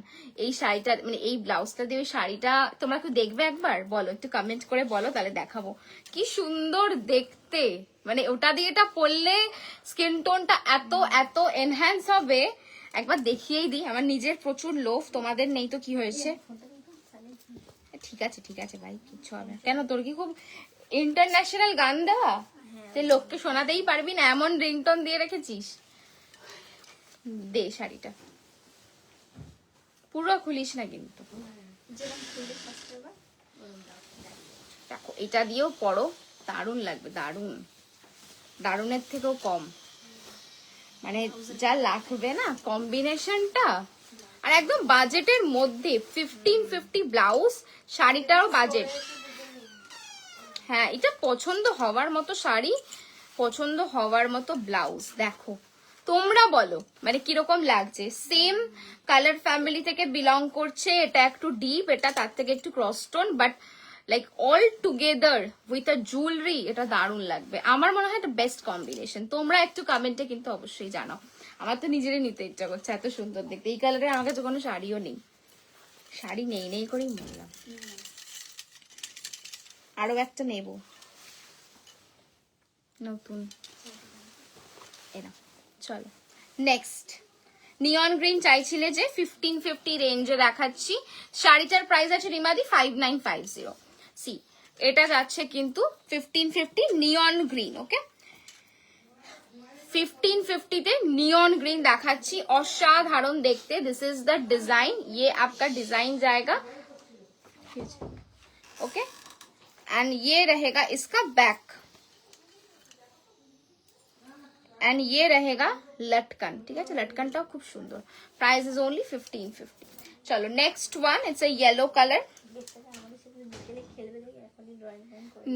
এই শাড়িটা মানে এই ব্লাউজটা দিয়ে শাড়িটা তোমরা কি দেখবে একবার? বলো, একটু কমেন্ট করে বলো, তাহলে দেখাবো। কি সুন্দর দেখতে, মানে ওটা দিয়ে এটা পরলে স্কিন টোনটা এত এত এনহ্যান্স হবে। একবার দেখিয়েই দিই, আমার নিজের প্রচুর লোভ, তোমাদের নেই তো কি হয়েছে। ঠিক আছে ভাই, কিচ্ছু হবে না। কেন, তোর কি খুব ইন্টারন্যাশনাল গান দেওয়া? তুই লোককে শোনাতেই পারবি না, এমন রিংটোন দিয়ে রেখেছিস। দে শাড়িটা, পুরো খুলিস না কিন্তু। দেখো এটা দিয়েও পরো, দারুণ লাগবে, দারুণের থেকেও কম, মানে যা লাগবে না কম্বিনেশনটা। আর একদম বাজেটের মধ্যে 1550 ব্লাউজ, শাড়িটাও বাজেট। হ্যাঁ, এটা পছন্দ হওয়ার মতো শাড়ি, পছন্দ হওয়ার মতো ব্লাউজ। দেখো তোমরা বলো মানে কিরকম লাগছে। সেম কালার ফ্যামিলি থেকে বিলং করছে, এটা একটু ডিপ, এটা তার থেকে একটু crosstone, but like all together with a jewellery, এটা দারুণ লাগবে। আমার মনে হয় এটা বেস্ট কম্বিনেশন। তোমরা একটু কমেন্টে কিন্তু অবশ্যই জানাও, আমার তো নিজেরই নিতে ইচ্ছা করছে, এত সুন্দর দেখতে। এই কালারে আমার কাছে কোনো শাড়িও নেই, শাড়ি নেই করেই বললাম। আরো একটা নেব নতুন, এরা। চলো নেক্সট, নিয়ন গ্রিন চাইছিলে যে 1550 রেঞ্জে দেখাচ্ছি। শাড়িটার প্রাইস আছে রিমাদি 5950। সি এটা যাচ্ছে কিন্তু 1550 নিয়ন গ্রিন। ওকে, 1550 তে নিয়ন গ্रीन দেখাচ্ছি, অসাধারণ দেখতে। दिस इज द डिजाइन, ये आपका डिजाइन जाएगा, ओके। एंड ये रहेगा इसका बैक, एंड ये रहेगा लटकन, ठीक है। लटकनটাও খুব সুন্দর। Price is only 1550। चलो next one, it's a yellow colour.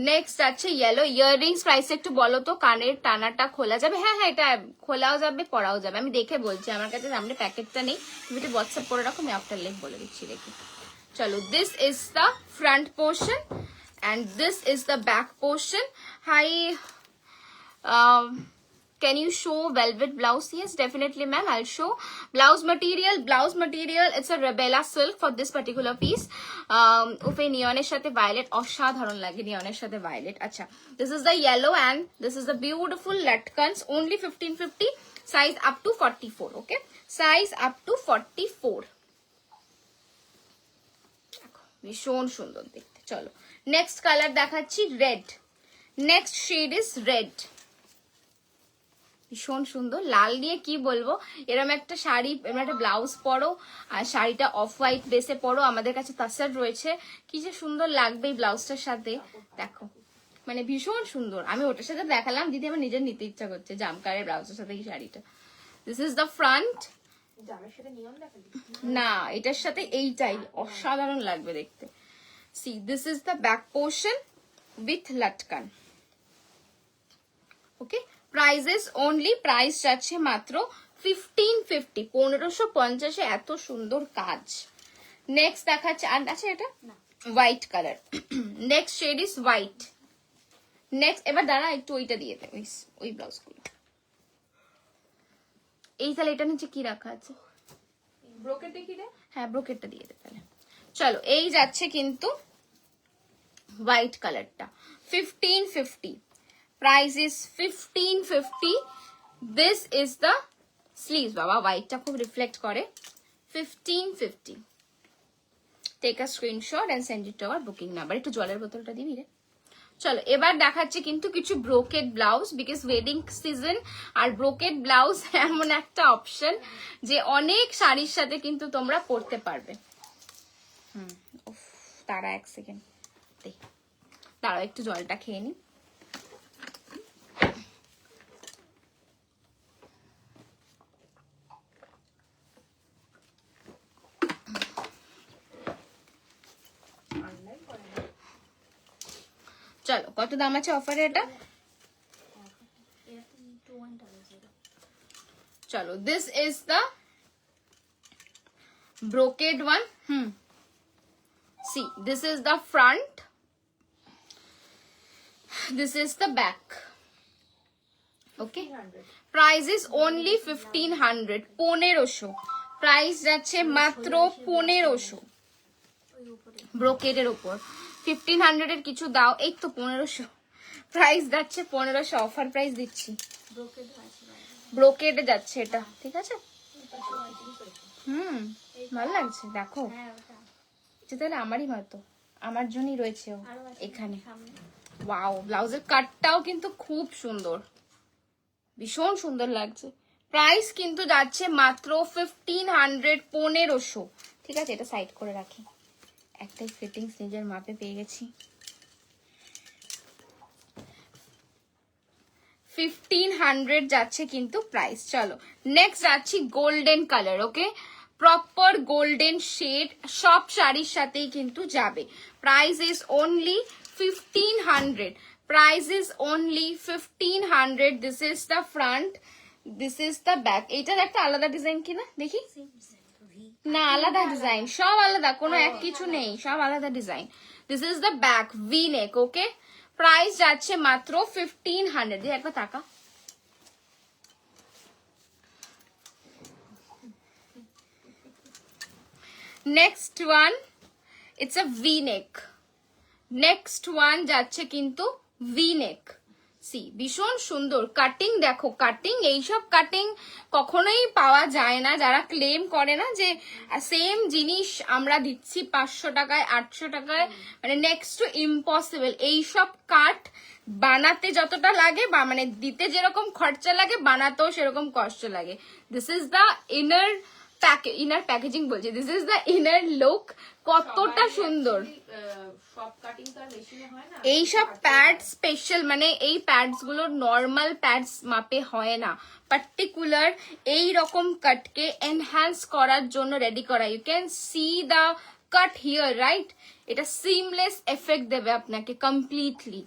Next আছে ইয়েলো ইয়াররিংস। প্রাইস একটু বলো তো, কানের টানাটা খোলা যাবে? হ্যাঁ হ্যাঁ, এটা খোলাও যাবে পরাও যাবে। আমি দেখে বলছি, আমার কাছে সামনে প্যাকেটটা নেই, তুমি একটু হোয়াটসঅ্যাপ করে রাখো, আমি আফটার লেক বলে দিচ্ছি দেখি। চলো, this is the front portion and this is the back portion. Hi, can you show velvet blouse? Yes, definitely ma'am, I'll show. Blouse material, it's a Rebella silk for this particular piece. Upe neon er sathe violet oshadharon lage, neon er sathe violet. Acha, this is the yellow and this is the beautiful latkans, only 1550, size up to 44, okay, size up to 44. ভীষণ সুন্দর দেখতে। চলো next colour দেখাচ্ছি, red. Next shade is red, ভীষণ সুন্দর। লাল নিয়ে কি বলবো, এরকম একটা শাড়ি, এরকম একটা ব্লাউজ পরো আর শাড়িটা অফ হোয়াইট বেসে পরো, আমাদের কাছে তাসার রয়েছে, কি যে সুন্দর লাগবে এই ব্লাউজটার সাথে, দেখো মানে ভীষণ সুন্দর। আমি ওটার সাথে দেখালাম দিদি, আমার নিজের নিতে ইচ্ছা করছে জামকারের ব্লাউজের সাথে এই শাড়িটা। দিস ইজ দ্য ফ্রন্ট, না এটার সাথে এইটাই অসাধারণ লাগবে দেখতে। See this is the back portion with লাটকান, ওকে। প্রাইজেস অনলি, প্রাইস যাচ্ছে মাত্র 1550, 1550 এত সুন্দর কাজ। নেক্সট দেখাচ্ছে, আর আছে এটা white colour. Next shade is white. Next, এবার দাঁড়া একটু ওইটা দিয়ে দে, ওই ব্লাউজ গুলো। এই তাহলে এটা নিচে কি রাখা আছে, ব্রোকেট দেখি রে। হ্যাঁ ব্রোকেটটা দিয়ে দে তাহলে। চলো এই যাচ্ছে কিন্তু হোয়াইট কালারটা 1550, price is 1550। This is the sleeves, বাবা হোয়াইটটা খুব রিফ্লেক্ট করে। 1550, take a screenshot and send it to our booking number. একটু জলের বোতলটা দিবি রে। চলো এবার দেখাচ্ছে কিন্তু কিছু brocade blouse, because wedding season আর ব্রোকেড ব্লাউজ এমন একটা অপশন যে অনেক শাড়ির সাথে কিন্তু তোমরা পরতে পারবে। তারা এক সেকেন্ড দাঁড়াও, একটু জলটা খেয়ে নি। চলো কত দাম আছে অফারে এটা? চলো this is the brocade one. See, this is the front, this is the back, okay. Price is only 1500, 1500 price যাচ্ছে মাত্র 1500 ব্রোকেডের উপর। 1500 এর কিছু দাও, এই তো 1500 প্রাইস যাচ্ছে, 1500 অফার প্রাইস দিচ্ছি। ব্রোকেডে যাচ্ছে এটা, ঠিক আছে। ভালো লাগছে দেখো, তাহলে আমারই হয়তো, আমার জন্যই রয়েছে এখানে। ওয়াও, ব্লাউজের কাটটাও কিন্তু খুব সুন্দর, ভীষণ সুন্দর লাগছে। প্রাইস কিন্তু যাচ্ছে মাত্র 1500, 1500, ঠিক আছে। এটা সাইড করে রাখি, একটাই ফিটিংস নিজের মাপে পেয়ে গেছি। 1500 যাচ্ছে কিন্তু প্রাইস। চলো নেক্সট যাচ্ছি গোল্ডেন কালার, ওকে। প্রপার গোল্ডেন শেড, সব শাড়ির সাথেই কিন্তু যাবে। Price is only 1500, price is only 1500। This is the front, this is the back. এইটার একটা আলাদা ডিজাইন কিনা দেখি, না আলাদা ডিজাইন, সব আলাদা, কোনো এক কিছু নেই, সব আলাদা design. This is the back, V neck, okay. Price যাচ্ছে মাত্র 1500। দিয়ে একবার টাকা। Next one, it's a V neck. Next one যাচ্ছে কিন্তু ভি নেক। সি ভীষণ সুন্দর কাটিং, দেখো কাটিং, এইসব কাটিং কখনোই পাওয়া যায় না। যারা ক্লেম করে না যে সেম জিনিস আমরা দিচ্ছি 500 টাকায় 800 টাকায়, মানে নেক্সট টু ইম্পসিবল। এইসব কাট বানাতে যতটা লাগে বা মানে দিতে যেরকম খরচা লাগে বানাতেও সেরকম কষ্ট লাগে। This is the inner packaging বলছি, this is the inner look. কতটা সুন্দর সব কাটিং তো আর মেশিনে হয় না। এইসব প্যাড স্পেশাল, মানে এই প্যাডস গুলো নর্মাল প্যাডস মাপে হয় না, পার্টিকুলার এই রকম কাটকে এনহ্যান্স করার জন্য রেডি করা। You can see the cut here, right? এটা সিমলেস এফেক্ট দেবে আপনাকে completely.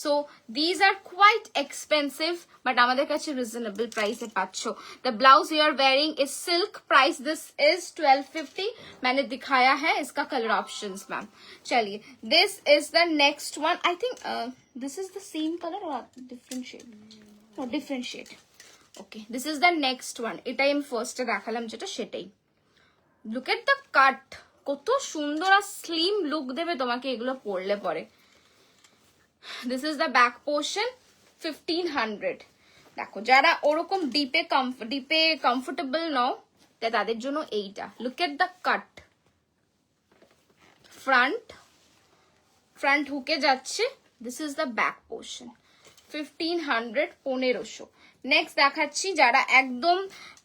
So these are quite expensive, but আমাদের কাছে reasonable price এ পাচ্ছ। The blouse you are wearing is silk, price this is 1250। मैंने दिखाया है इसका color options मैम। चलिए, this is the next one। I think this is the same color or different shade? No, different shade। Okay, this is the next one। এটাই আমি first এ দেখালাম যেটা সেটাই। Look at the cut, কত সুন্দর আর slim look দেবে তোমাকে এগুলো পরলে পরে। This is the back portion, 1500। দেখো যারা ওরকম ডিপে কমফোর্টেবল নাও তাদের জন্য এইটা। Look at the cut, front হুকে যাচ্ছে। This is the back portion, 1500, 1500। Next দেখাচ্ছি যারা একদম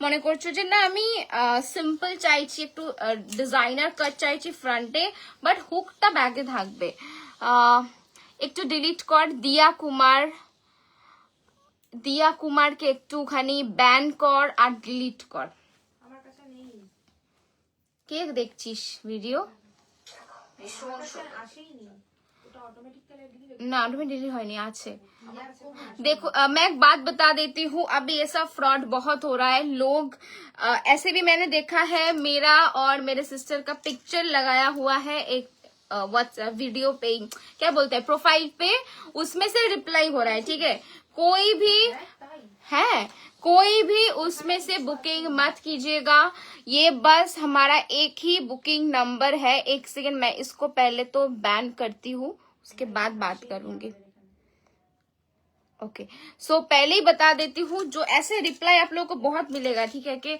মনে করছো যে না আমি সিম্পল চাইছি, একটু ডিজাইনার কাট চাইছি ফ্রন্টে, বাট হুকটা ব্যাগে থাকবে। একটু ডিলিট কর দিয়া কুমারকে একটুখানি ব্যান কর আর ডিলিট কর। আমার কাছে নেই, কে দেখছিস ভিডিও? আমার কাছে আসেইনি, ওটা অটোমেটিক কালার দিলে ना ऑटोमेटिक डिलीट होनी आज से। देखो मैं एक बात बता देती हूँ, अभी ऐसा फ्रॉड बहुत हो रहा है। लोग ऐसे भी मैंने देखा है, मेरा और मेरे सिस्टर का पिक्चर लगाया हुआ है एक व्हाट्सएप वीडियो पे, क्या बोलते हैं, प्रोफाइल पे, उसमें से रिप्लाई हो रहा है, ठीक है? कोई भी उसमें से बुकिंग मत कीजिएगा। ये बस हमारा एक ही बुकिंग नंबर है। एक सेकंड, मैं इसको पहले तो बैन करती हूँ, उसके बाद बात करूंगी। ओके, सो पहले ही बता देती हूँ, जो ऐसे रिप्लाई आप लोगों को बहुत मिलेगा, ठीक है, कि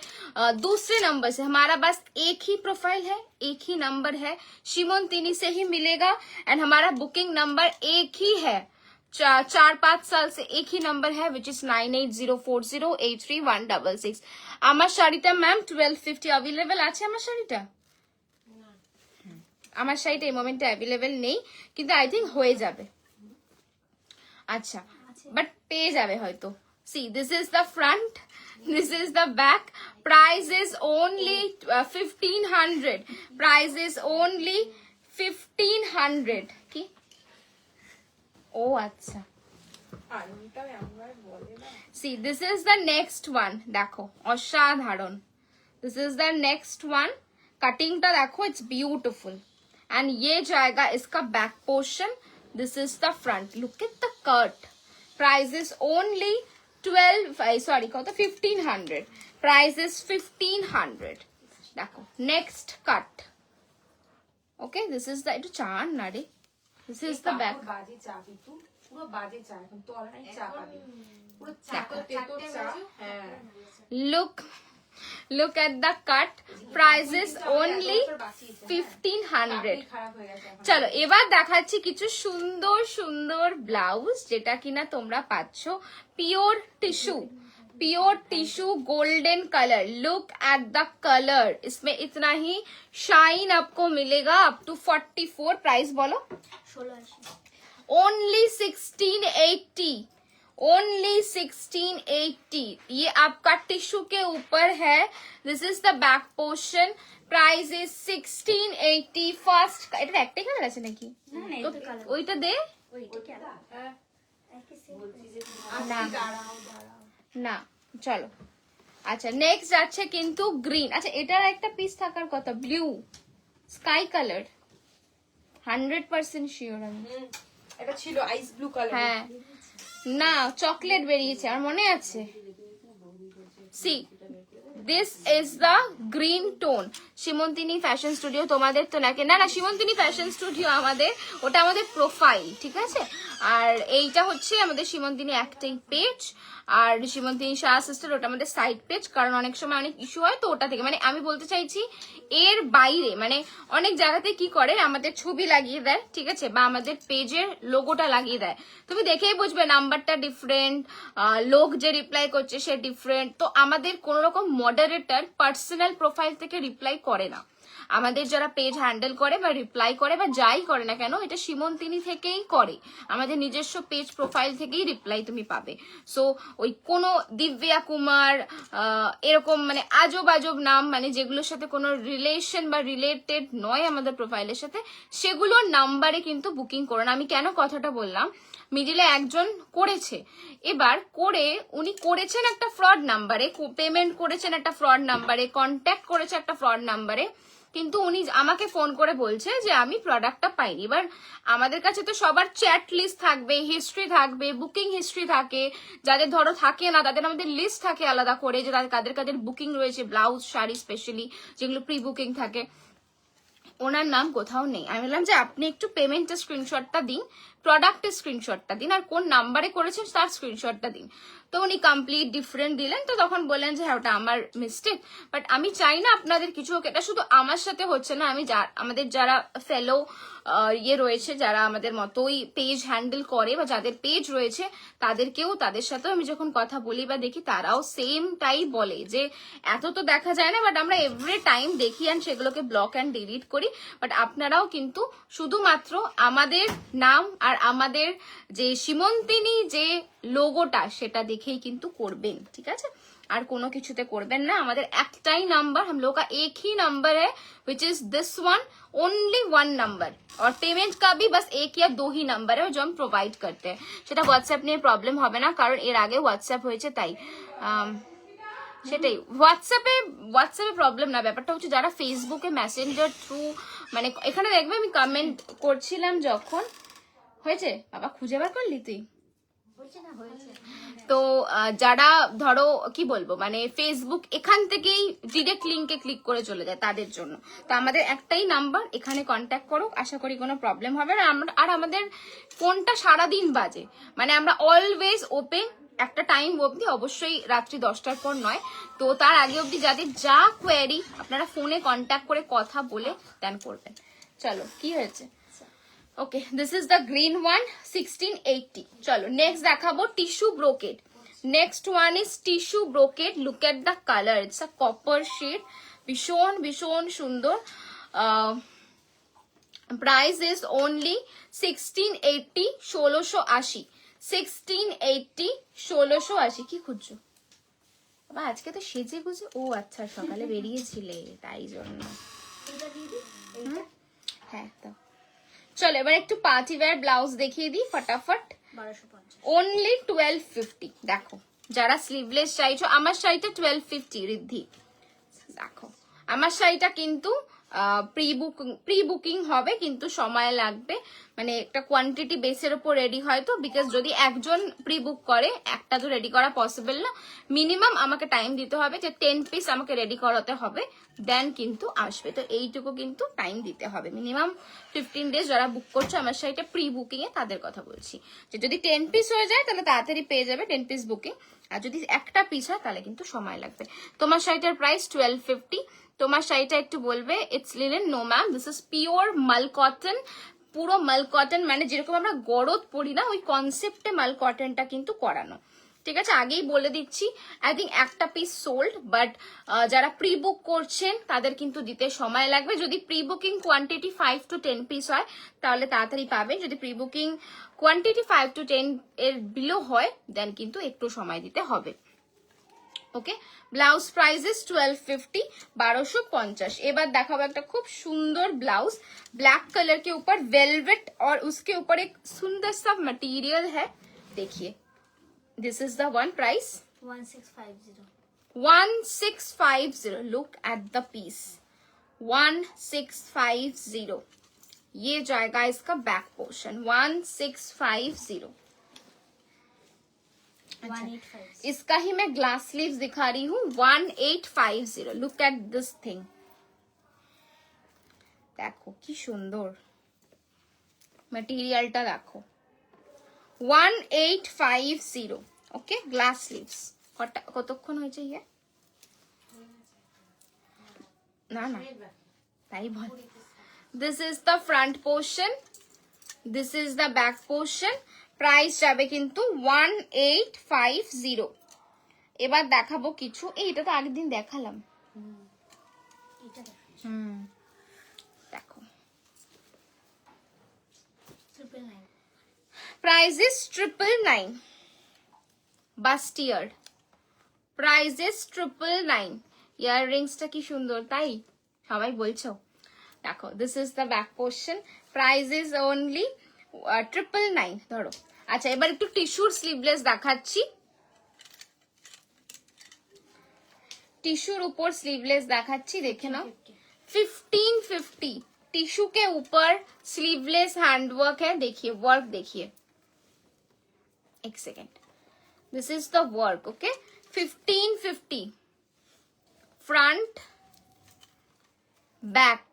दूसरे नंबर से। हमारा बस एक ही प्रोफाइल है, एक ही नंबर है, शिमोन तिनी से ही मिलेगा। एंड हमारा बुकिंग नंबर एक ही है, 4-5 साल से एक ही नंबर है, विच इज 9804083166। আমার শাড়িটা ম্যাম 1250 অ্যাভেলেবেল আছে। আমার শাড়িটা এই মোমেন্টে অ্যাভেলেবেল নেই, কিন্তু আই থিঙ্ক হয়ে যাবে। আচ্ছা, বাট পেয়ে যাবে হয়তো। See, this is the front, this is the back. Price is only 1500। Price is only 1500। কি? ও আচ্ছা, see this is the next one. দেখো অসাধারণ, this is the next one. कटिंगটা দেখো, इट्स ब्यूटीफुल। एंड ये जाएगा इसका back portion, this is the front. Look at the cut. Price is only 1500। Price is 1500। देखो next cut. Okay, this is the, একটু চান না রে, দিস ইজ দ্য ব্যাক। বাজে চা কিন্তু, পুরো বাজে চা, এখন তো অনলাইন চা পাবি, পুরো চা তেতো চা। হ্যাঁ, look at the cut। price is only 1500। চলো এবার দেখাচ্ছি কিছু সুন্দর সুন্দর ব্লাউজ, যেটা কিনা তোমরা পাচ্ছ pure tissue golden colour. Look at the colour, इसमें इतना ही शाइन आपको मिलेगा अप टू 44। प्राइस बोलो। 1680। Only 1680, only 1680। ये आपका टिश्यू के ऊपर है। This is the back portion. Price is 1680। First এটা একটাই কালার আছে নাকি? তো ওইটা দে না। চলো আচ্ছা, নেক্সট যাচ্ছে কিন্তু গ্রিন। আচ্ছা, এটার একটা পিস থাকার কথা, ব্লু স্কাই কালার, 100% শিওর আমি। এটা ছিল আইস ব্লু কালার। হ্যাঁ, না চকলেট বেরিয়েছে, আমার মনে আছে। See, this is the green tone. Simantini fashion studio তোমাদের তো নাকি, না না সীমন্তিনী ফ্যাশন স্টুডিও আমাদের, ওটা আমাদের প্রোফাইল, ঠিক আছে। আর এইটা হচ্ছে আমাদের সীমন্তিনী একটাই পেজ, আর সীমন্তিনী শাহ সিস্টার ওটা আমাদের সাইড পেজ, কারণ অনেক সময় অনেক ইস্যু হয় তো ওটা থেকে, মানে আমি বলতে চাইছি এর বাইরে মানে অনেক জায়গাতে কি করে আমাদের ছবি লাগিয়ে দেয়, ঠিক আছে, বা আমাদের পেজের লোগোটা লাগিয়ে দেয়, তুমি দেখেই বুঝবে নাম্বারটা ডিফারেন্ট, লোক যে রিপ্লাই করছে সে ডিফারেন্ট। তো আমাদের কোন রকম মডারেটর পার্সোনাল প্রোফাইল থেকে রিপ্লাই করে না, আমাদের যারা পেজ হ্যান্ডেল করে বা রিপ্লাই করে বা যাই করে না কেন এটা সীমন্তিনী থেকেই করে, আমাদের নিজস্ব পেজ প্রোফাইল থেকেই রিপ্লাই তুমি পাবে। সো ওই কোনো দিব্যা কুমার এরকম মানে আজব আজব নাম, মানে যেগুলোর সাথে কোনো রিলেশন বা রিলেটেড নয় আমাদের প্রোফাইলের সাথে, সেগুলোর নাম্বারে কিন্তু বুকিং করো না। আমি কেন কথাটা বললাম, মিডিলে একজন করেছে, এবার করে উনি করেছেন একটা ফ্রড নাম্বারে, পেমেন্ট করেছেন একটা ফ্রড নাম্বারে, কন্ট্যাক্ট করেছে একটা ফ্রড নাম্বারে, কিন্তু উনি আমাকে ফোন করে বলছে যে আমি প্রোডাক্টটা পাইনি। এবার আমাদের কাছে তো সবার চ্যাট লিস্ট থাকবে, হিস্ট্রি থাকবে, বুকিং হিস্ট্রি থাকে, যাদের ধরো থাকে না তাদের আমাদের লিস্ট থাকে আলাদা করে যে কাদের কাদের বুকিং রয়েছে, ব্লাউজ শাড়ি স্পেশালি যেগুলো প্রি বুকিং থাকে, ওনার নাম কোথাও নেই। আমি বললাম যে আপনি একটু পেমেন্টের স্ক্রিনশটটা দিন, প্রোডাক্টের স্ক্রিনশটটা দিন, আর কোন নাম্বারে করেছেন তার স্ক্রিনশটটা দিন। তো উনি কমপ্লিট ডিফারেন্ট দিলেন, তো তখন বললেন যে হ্যাঁ ওটা আমার মিস্টেক। বাট আমি চাই না আপনাদের কিছু হোক, এটা শুধু আমার সাথে হচ্ছে না, আমি আমাদের যারা ফেলো ইয়ে রয়েছে, যারা আমাদের মতোই পেজ হ্যান্ডেল করে বা যাদের পেজ রয়েছে তাদেরকেও, তাদের সাথেও আমি যখন কথা বলি বা দেখি তারাও সেমটাই বলে যে এত তো দেখা যায় না, বাট আমরা এভরি টাইম দেখি অ্যান্ড সেগুলোকে ব্লক অ্যান্ড ডিলিট করি। বাট আপনারাও কিন্তু শুধুমাত্র আমাদের নাম আর আমাদের যে সীমন্তিনী যে লোগোটা সেটা দেখেই কিন্তু করবেন, ঠিক আছে, আর কোনো কিছুতে করবেন না। আমাদের একটাই নাম্বার, हम लोग का एक ही नंबर है which is this one, only one number, और पेमेंट का भी बस एक या दो ही नंबर है जो हम प्रोवाइड करते हैं। সেটা হোয়াটসঅ্যাপ নিয়ে প্রবলেম হবে না, কারণ এর আগে হোয়াটসঅ্যাপ হয়েছে তাই সেটাই। হোয়াটসঅ্যাপে প্রবলেম না, ব্যাপারটা হচ্ছে যারা ফেসবুকে মেসেঞ্জার থ্রু, মানে এখানে দেখবে আমি কমেন্ট করছিলাম যখন, হয়েছে বাবা খুঁজে বার করলি তুই, তো যারা ধরো কি বলবো মানে ফেসবুক এখান থেকেই ডিরেক্ট লিঙ্কে ক্লিক করে চলে যায় তাদের জন্য। তো আমাদের একটাই নাম্বার, এখানে কন্ট্যাক্ট করো, আশা করি কোনো প্রবলেম হবে না। আর আমাদের ফোনটা সারাদিন বাজে, মানে আমরা অলওয়েজ ওপেন, একটা টাইম অবধি, অবশ্যই রাত্রি 10টার পর নয়, তো তার আগে অবধি যাদের যা কোয়ারি আপনারা ফোনে কন্ট্যাক্ট করে কথা বলে দেন করবেন। চলো কি হয়েছে, okay this is the green one 1680। চলো নেক্সট দেখাবো tissue brocade. Next one is tissue brocade, look at the colour, it's a copper shade, ভীষণ ভীষণ সুন্দর। Price is only 1680, 1680, 1680, 1680। কি খুঁজছো বাবা, আজকে তো সেজে গুজে, ও আচ্ছা সকালে বেরিয়েছিলে তাই জন্য। হ্যাঁ তো চলো এবার একটু পার্টি ওয়্যার ব্লাউজ দেখিয়ে দিই ফটাফট। 1250 অনলি 1250। দেখো যারা স্লিভলেস চাইছো, আমার শাড়িটা 1250 রিদ্ধি, দেখো আমার শাড়িটা কিন্তু প্রি বুকিং হবে, কিন্তু সময় লাগবে, মানে একটা কোয়ান্টিটি বেসের উপর রেডি হয় তো, বিকজ যদি একজন প্রি বুক করে একটা তো রেডি করা পসিবল না, মিনিমাম আমাকে টাইম দিতে হবে যে 10 পিস আমাকে রেডি করাতে হবে, দেন কিন্তু আসবে। তো এইটুকু কিন্তু টাইম দিতে হবে, মিনিমাম 15 ডেজ। যারা বুক করছো আমার শাড়িটা প্রি বুকিং এ তাদের কথা বলছি, যে যদি 10 পিস হয়ে যায় তাহলে তাড়াতাড়ি পেয়ে যাবে 10 পিস বুকিং, আর যদি একটা পিস হয় তাহলে কিন্তু সময় লাগবে। তোমার শাড়িটার প্রাইস 1250। তোমার শাড়িটা একটু বলবে it's linen, no ma'am this is pure mul cotton, পুরো মাল কটন, মানে যেরকম আমরা গরদ পরি না ওই কনসেপ্টে মাল কটনটা কিন্তু করানো, ঠিক আছে। আগেই বলে দিচ্ছি আই থিঙ্ক একটা পিস সোল্ড, বাট যারা প্রি বুক করছেন তাদের কিন্তু দিতে সময় লাগবে। যদি pre booking quantity 5 to 10 piece হয় তাহলে তাড়াতাড়ি পাবেন, যদি প্রি বুকিং কোয়ান্টিটি 5 to 10 এর বিলো হয় দেন কিন্তু একটু সময় দিতে হবে। ওকে, ব্লাউজ প্রাইস ইজ 1250, 1250। এবার দেখাবো একটা খুব সুন্দর ব্লাউজ, ब्लैक कलर के ऊपर वेलवेट और उसके ऊपर एक सुंदर सा मटेरियल है, देखिए this is the one price 1650 1650। Look at the piece 1650, ये जाएगा इसका बैक पोर्शन 1650। 1850 इसका ही मैं ग्लास स्लीव्स दिखा रही हूँ 1850। लुक एट दिस थिंग, দেখো কি সুন্দর ম্যাটেরিয়ালটা, দেখো 1850। Okay, glass sleeves. কতক্ষণ হয়েছে ইয়ে? না না, তাই বল। This is the front portion, this is the back portion. Price যাবে কিন্তু 1850। এবার দেখাবো কিছু, এটা তো আগের দিন দেখালাম। এটা দেখো, দেখো ট্রিপল নাইন। Price is 999। বাস্টিয়ার্ড, প্রাইস ইজ 999। ইয়াররিংসটা কি সুন্দর, তাই সবাই বলছো। দেখো, this is the back portion, price is only 999 ধরো। আচ্ছা, এবার একটু টিস্যুর স্লিভলেস দেখাচ্ছি। टिश्यू ऊपर स्लीवलेस দেখাচ্ছি, দেখে নাও। 1550 टिश्यू के ऊपर स्लीवलेस हैंडवर्क है। देखिए वर्क, देखिए एक second, this is the work. Okay, 1550 front back,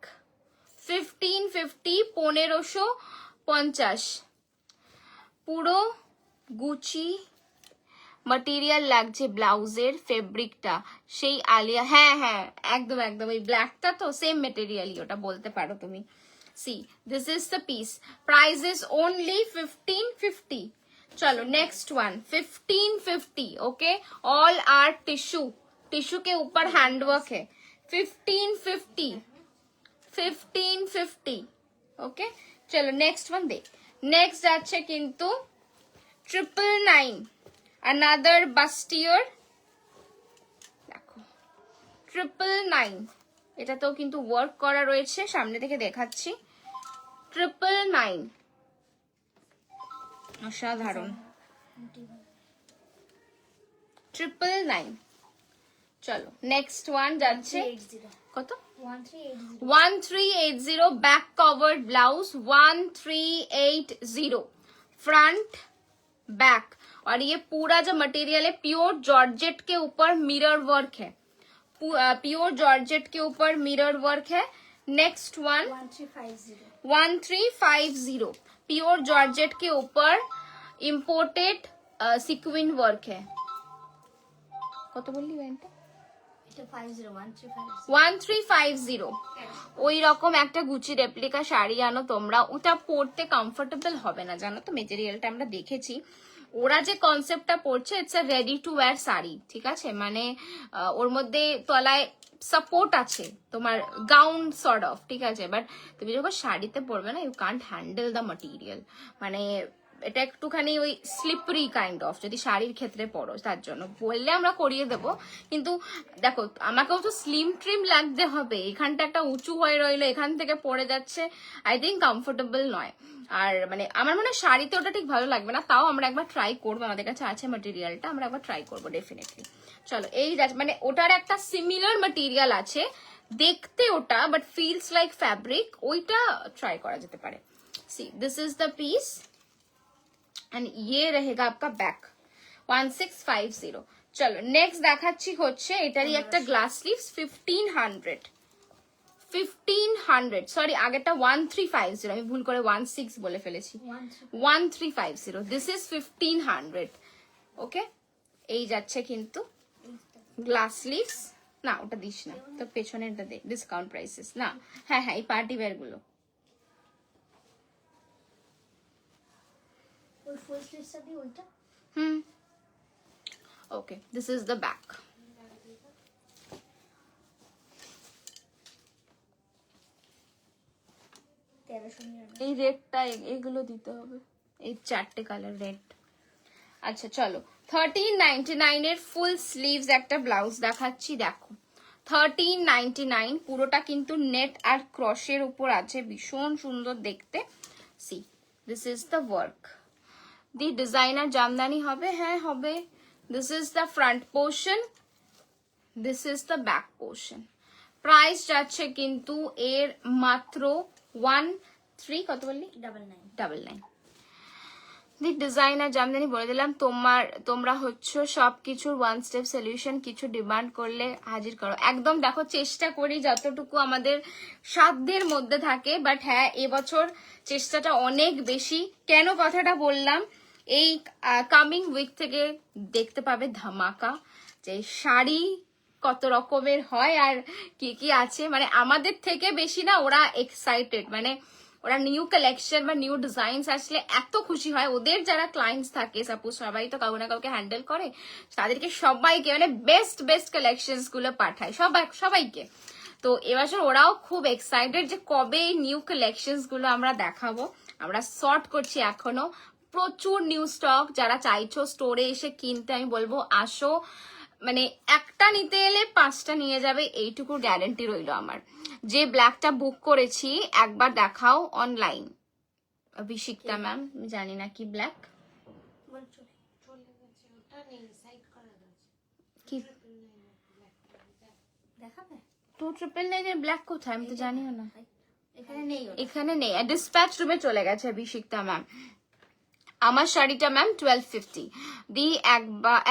1550 1550 পুরো গুচি ম্যাটেরিয়াল লাগছে ব্লাউজের, ফেব্রিকটা সেই আলিয়া, হ্যাঁ হ্যাঁ একদম একদম, ওই ব্ল্যাকটা তো সেম ম্যাটেরিয়ালই, ওটা বলতে পারো তুমি। See, this is the piece, price is only 1550। চলো next one 1550। Okay, all are tissue, tissue के ऊपर हैंडवर्क है। 1550। ओके, चलो नेक्स्ट वन देख। नेक्स्ट যাচ্ছে কিন্তু 999, another bustier। দেখো 999, এটাতেও কিন্তু ওয়ার্ক করা রয়েছে, সামনে থেকে দেখাচ্ছি। 999 অসাধারণ। 999। চলো নেক্সট ওয়ান যাচ্ছে কত? 1380। Back covered blouse 1380, front back. और ये पूरा जो मटेरियल है प्योर जॉर्जेट के ऊपर मिरर वर्क है, प्योर जॉर्जेट के ऊपर मिरर वर्क है। नेक्स्ट वन 1350 प्योर जॉर्जेट के ऊपर इम्पोर्टेड सिक्विन वर्क है। কত বললি ব্যান্ডটা? 1350। ওই রকম একটা গুচি রেপ্লিকা শাড়ি আনো তোমরা, ওটা পরতে কমফোর্টেবল হবে না, জানো তো। মেটেরিয়ালটা আমরা দেখেছি, ওরা যে কনসেপ্টটা পড়ছে it's a ready to wire sari, ঠিক আছে। মানে ওর মধ্যে তলায় সাপোর্ট আছে তোমার, গাউন সর্ট অফ, ঠিক আছে। বাট তুমি যখন শাড়িতে পরবে না, you can't handle the material. মানে এটা একটুখানি ওই স্লিপারি কাইন্ড অফ, যদি শাড়ির ক্ষেত্রে পরো। তার জন্য বললে আমরা করিয়ে দেবো, কিন্তু দেখো আমাকেও তো স্লিম ট্রিম লাগতে হবে। এখানটা একটা উঁচু হয়ে রইলো, এখান থেকে পড়ে যাচ্ছে, আই থিঙ্ক কমফোর্টেবল নয়। আর মানে আমার মনে হয় শাড়িতে ওটা ঠিক ভালো লাগবে না। তাও আমরা একবার ট্রাই করবো, আমাদের কাছে আছে ম্যাটেরিয়ালটা, আমরা একবার ট্রাই করবো ডেফিনেটলি। চলো, এই মানে ওটার একটা সিমিলার ম্যাটেরিয়াল আছে দেখতে ওটা, বাট ফিলস লাইক ফ্যাব্রিক, ওইটা ট্রাই করা যেতে পারে। See, this is the piece and ये रहेगा आपका बैक 1650। चलो नेक्स्ट দেখাচ্ছি হচ্ছে এটারই একটা গ্লাস স্লিভস 1500 সরি আগেরটা 1350, আমি ভুল করে 16 বলে ফেলেছি। 1350, দিস ইজ 1500। ওকে, এই যাচ্ছে কিন্তু গ্লাস স্লিভস। না ওটা দিস না, তো পেছনেরটা দে, ডিসকাউন্ট প্রাইসেস না। হ্যাঁ হ্যাঁ, এই পার্টি ওয়্যার গুলো। ফুল স্লিভসটা দিয়ে ওইটা। ওকে, দিস ইজ দ্য ব্যাক। এই রেডটা, এগুলো দিতে হবে, এই চারটে কালার রেড। আচ্ছা চলো, 1399 এর ফুল স্লিভস একটা ব্লাউজ দেখাচ্ছি। দেখো 1399, পুরোটা কিন্তু নেট আর ক্রশের উপর আছে, ভীষণ সুন্দর দেখতে। See, this is the work. The designer jamdani হবে, হ্যাঁ হবে। This is the front portion, this is the back portion. Price যাচ্ছে কিন্তু এর মাত্র 13 কত বললি? 99। ডিজাইনার জামদানি বলে দিলাম, তোমরা হচ্ছে সবকিছুর ওয়ান স্টেপ সলিউশন, কিছু ডিমান্ড করলে হাজির করো। একদম দেখো, চেষ্টা করি যতটুকু আমাদের সাধ্যের মধ্যে থাকে, বাট হ্যাঁ এবছর চেষ্টাটা অনেক বেশি। কেন কথাটা বললাম, এই কামিং উইক থেকে দেখতে পাবে ধামাকা, যে শাড়ি কত রকমের হয় আর কি কি আছে। মানে আমাদের থেকে বেশি না ওরা এক্সাইটেড, মানে ওরা নিউ কালেকশন বা নিউ ডিজাইনস আসলে এত খুশি হয়। ওদের যারা ক্লায়েন্টস থাকে, সাপোজ সবাই তো কাউকে না কাউকে হ্যান্ডেল করে, তাদেরকে সবাইকে মানে বেস্ট বেস্ট কালেকশনস গুলো পাঠায় সবাইকে। তো এবছর ওরাও খুব এক্সাইটেড যে কবে এই নিউ কালেকশনস গুলো আমরা দেখাবো। আমরা সর্ট করছি এখনো, প্রচুর নিউ স্টক। যারা চাইছো স্টোরে এসে কিনতে, আমি বলবো আসো, মানে একটা নিতে এলে 5টা নিয়ে যাবে, এইটুকু গ্যারান্টি রইলো আমার। যে ব্ল্যাকটা বুক করেছি একবার দেখাও অনলাইন। অভিষিক্তা ম্যাম, জানি না কি ব্ল্যাক, কি দেখাবে? 299 এর ব্ল্যাক কোথায়, আমি তো জানিও না। এখানে নেই ওটা। এখানে নেই, ডিসপ্যাচ রুমে চলে গেছে অভিষিক্তা ম্যাম। আমার শাড়িটা ম্যাম 1250 দি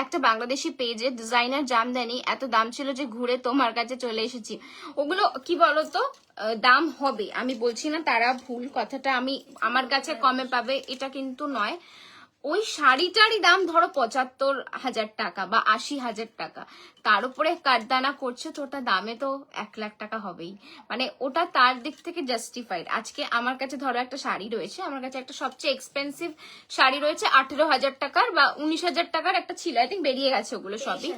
একটা বাংলাদেশি পেজে ডিজাইনার জামদানি, এত দাম ছিল যে ঘুরে তোমার কাছে চলে এসেছি। ওগুলো কি বলতো, দাম হবে, আমি বলছি না তারা ভুল, কথাটা আমি আমার কাছে কমে পাবে এটা কিন্তু নয়। ওই শাড়িটারই দাম ধরো 75,000 টাকা বা 80,000 টাকা, তার উপরে কাটদানা করছে, তো ওটা দামে তো 1 লাখ টাকা হবেই। মানে ওটা তার দিক থেকে জাস্টিফাইড। আজকে আমার কাছে ধরো একটা শাড়ি রয়েছে, আমার কাছে একটা সবচেয়ে এক্সপেন্সিভ শাড়ি রয়েছে 18,000 টাকার বা 19,000 টাকার একটা ছিল, আই থিঙ্ক বেরিয়ে গেছে ওগুলো সবই।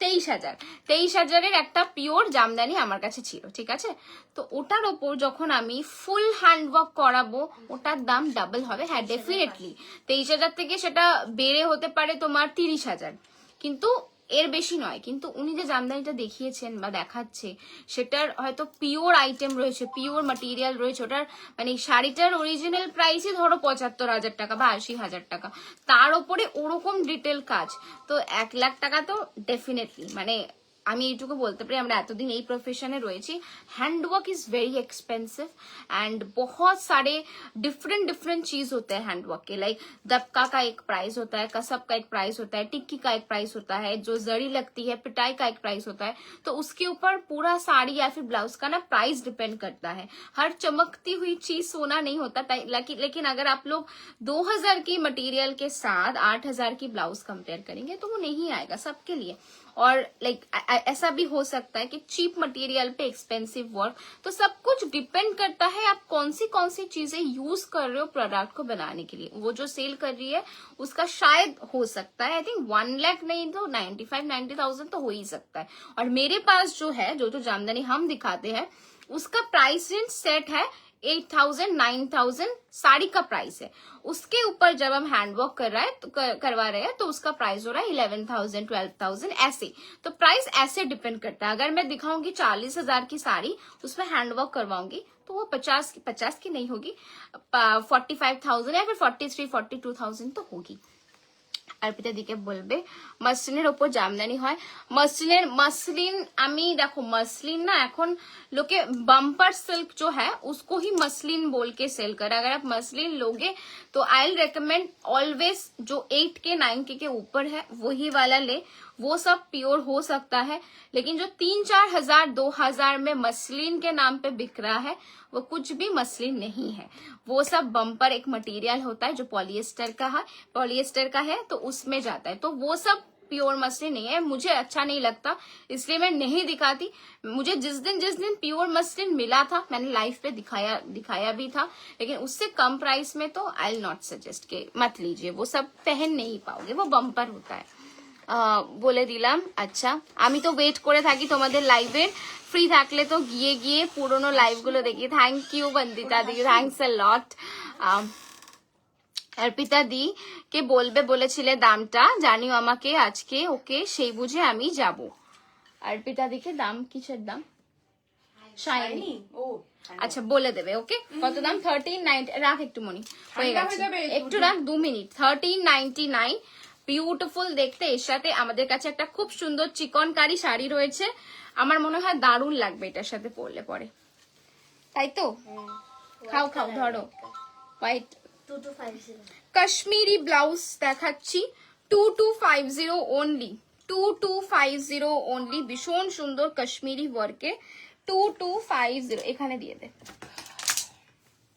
23,000 একটা পিওর জামদানি আমার কাছে ছিল, ঠিক আছে। তো ওটার ওপর যখন আমি ফুল হ্যান্ডওয়ার্ক করাবো, ওটার দাম ডাবল হবে। হ্যাঁ ডেফিনেটলি 23,000 থেকে সেটা বেড়ে হতে পারে তোমার 30,000, কিন্তু এর বেশি নয়। কিন্তু উনি যে জামদানিটা দেখিয়েছেন বা দেখাচ্ছে, সেটার হয়তো পিওর আইটেম রয়েছে, পিওর ম্যাটেরিয়াল রয়েছে, ওটার মানে শাড়িটার অরিজিনাল প্রাইসই ধরো 75,000 টাকা বা 80,000 টাকা, তার উপরে ওরকম ডিটেল কাজ, তো 1 লাখ টাকা তো ডেফিনেটলি। মানে আমি এইটুকু বলতে পারি, আমরা এতদিন এই প্রফেশনে রয়েছি, handwork is very expensive and बहुत सारे डिफरेंट चीज होते हैं हैंडवर्क के, लाइक दबका का एक प्राइस होता है, कसब का एक प्राइस होता है, टिक्की का एक प्राइस होता है, जो जरी लगती है पिटाई का एक प्राइस होता है। तो उसके ऊपर पूरा साड़ी या फिर ब्लाउज का ना प्राइस डिपेंड करता है। हर चमकती हुई चीज सोना नहीं होता, लेकिन अगर आप लोग 2,000 की मटेरियल के साथ 8,000 की ब्लाउज कंपेयर करेंगे तो वो नहीं आएगा सबके लिए। और लाइक ऐसा भी हो सकता है कि चीप मटेरियल पे एक्सपेंसिव वर्क, तो सब कुछ डिपेंड करता है आप कौन सी चीजें यूज कर रहे हो प्रोडक्ट को बनाने के लिए। वो जो सेल कर रही है उसका शायद हो सकता है, आई थिंक 1 लाख नहीं तो 95-90,000 तो हो ही सकता है। और मेरे पास जो है, जो जामदानी हम दिखाते हैं, उसका प्राइस रेंज सेट है 8,000 9,000 साड़ी का प्राइस है। उसके ऊपर जब हम हैंडवर्क करवा रहे हैं तो उसका प्राइस हो रहा है 11,000 12,000 ऐसे। तो प्राइस ऐसे डिपेंड करता है। अगर मैं दिखाऊंगी 40,000 की साड़ी, उसमें हैंडवर्क करवाऊंगी, तो वो 50 की नहीं होगी, 45,000 या फिर 43-42,000 तो होगी। अर्पिता दिके बोलबे मसलिনের ওপর জামদানি হয়। मसलिन আমি দেখো, मसलिन ना এখন लोगे बम्पर सिल्क जो है उसको ही मसलिन बोल के सेल कर। अगर आप मसलिन लोगे तो आई विल रेकमेंड ऑलवेज जो 8K 9K के ऊपर है वही वाला ले, वो सब प्योर हो सकता है। लेकिन जो 3-4 हजार 2,000 में मसलिन के नाम पे बिक रहा है, वो कुछ भी मसलिन नहीं है। वो सब बम्पर एक मटेरियल होता है जो पॉलिएस्टर का है, तो उसमें जाता है। तो वो सब प्योर मसलिन नहीं है, मुझे अच्छा नहीं लगता, इसलिए मैं नहीं दिखाती। मुझे जिस दिन प्योर मसलिन मिला था, मैंने लाइव पे दिखाया भी था, लेकिन उससे कम प्राइस में तो आई विल नॉट सजेस्ट के मत लीजिए, वो सब पहन नहीं पाओगे, वो बम्पर होता है। বলে দিলাম। আচ্ছা, আমি তো ওয়েট করে থাকি তোমাদের লাইভের, ফ্রি থাকলে তো গিয়ে পুরোনো লাইভ গুলো দেখি। থ্যাংক ইউ বন্দিতা দি, থ্যাংকস আ লট। অর্পিতা দি কে বলবে বলেছিলে দামটা, জানিও আমাকে আজকে, ওকে সেই বুঝে আমি যাব। অর্পিতা দিকে দাম, কিসের দাম? শাইনি। আচ্ছা বলে দেবে, ওকে কত দাম? 1390। রাখ একটু মনি, হয়ে গেছে, একটু রাখ 2 মিনিট। 1399 বিউটিফুল দেখতে। এর সাথে আমাদের কাছে একটা খুব সুন্দর চিকনকারি শাড়ি রয়েছে, আমার মনে হয় দারুণ লাগবে এটার সাথে পরলে পরে, তাই তো? খাও ধরো হোয়াইট 2250 কাশ্মীরি ব্লাউজ দেখাচ্ছি 2250 অনলি, 2250 অনলি। ভীষণ সুন্দর কাশ্মীরি ওয়ার্কে 2250। এখানে দিয়ে দে।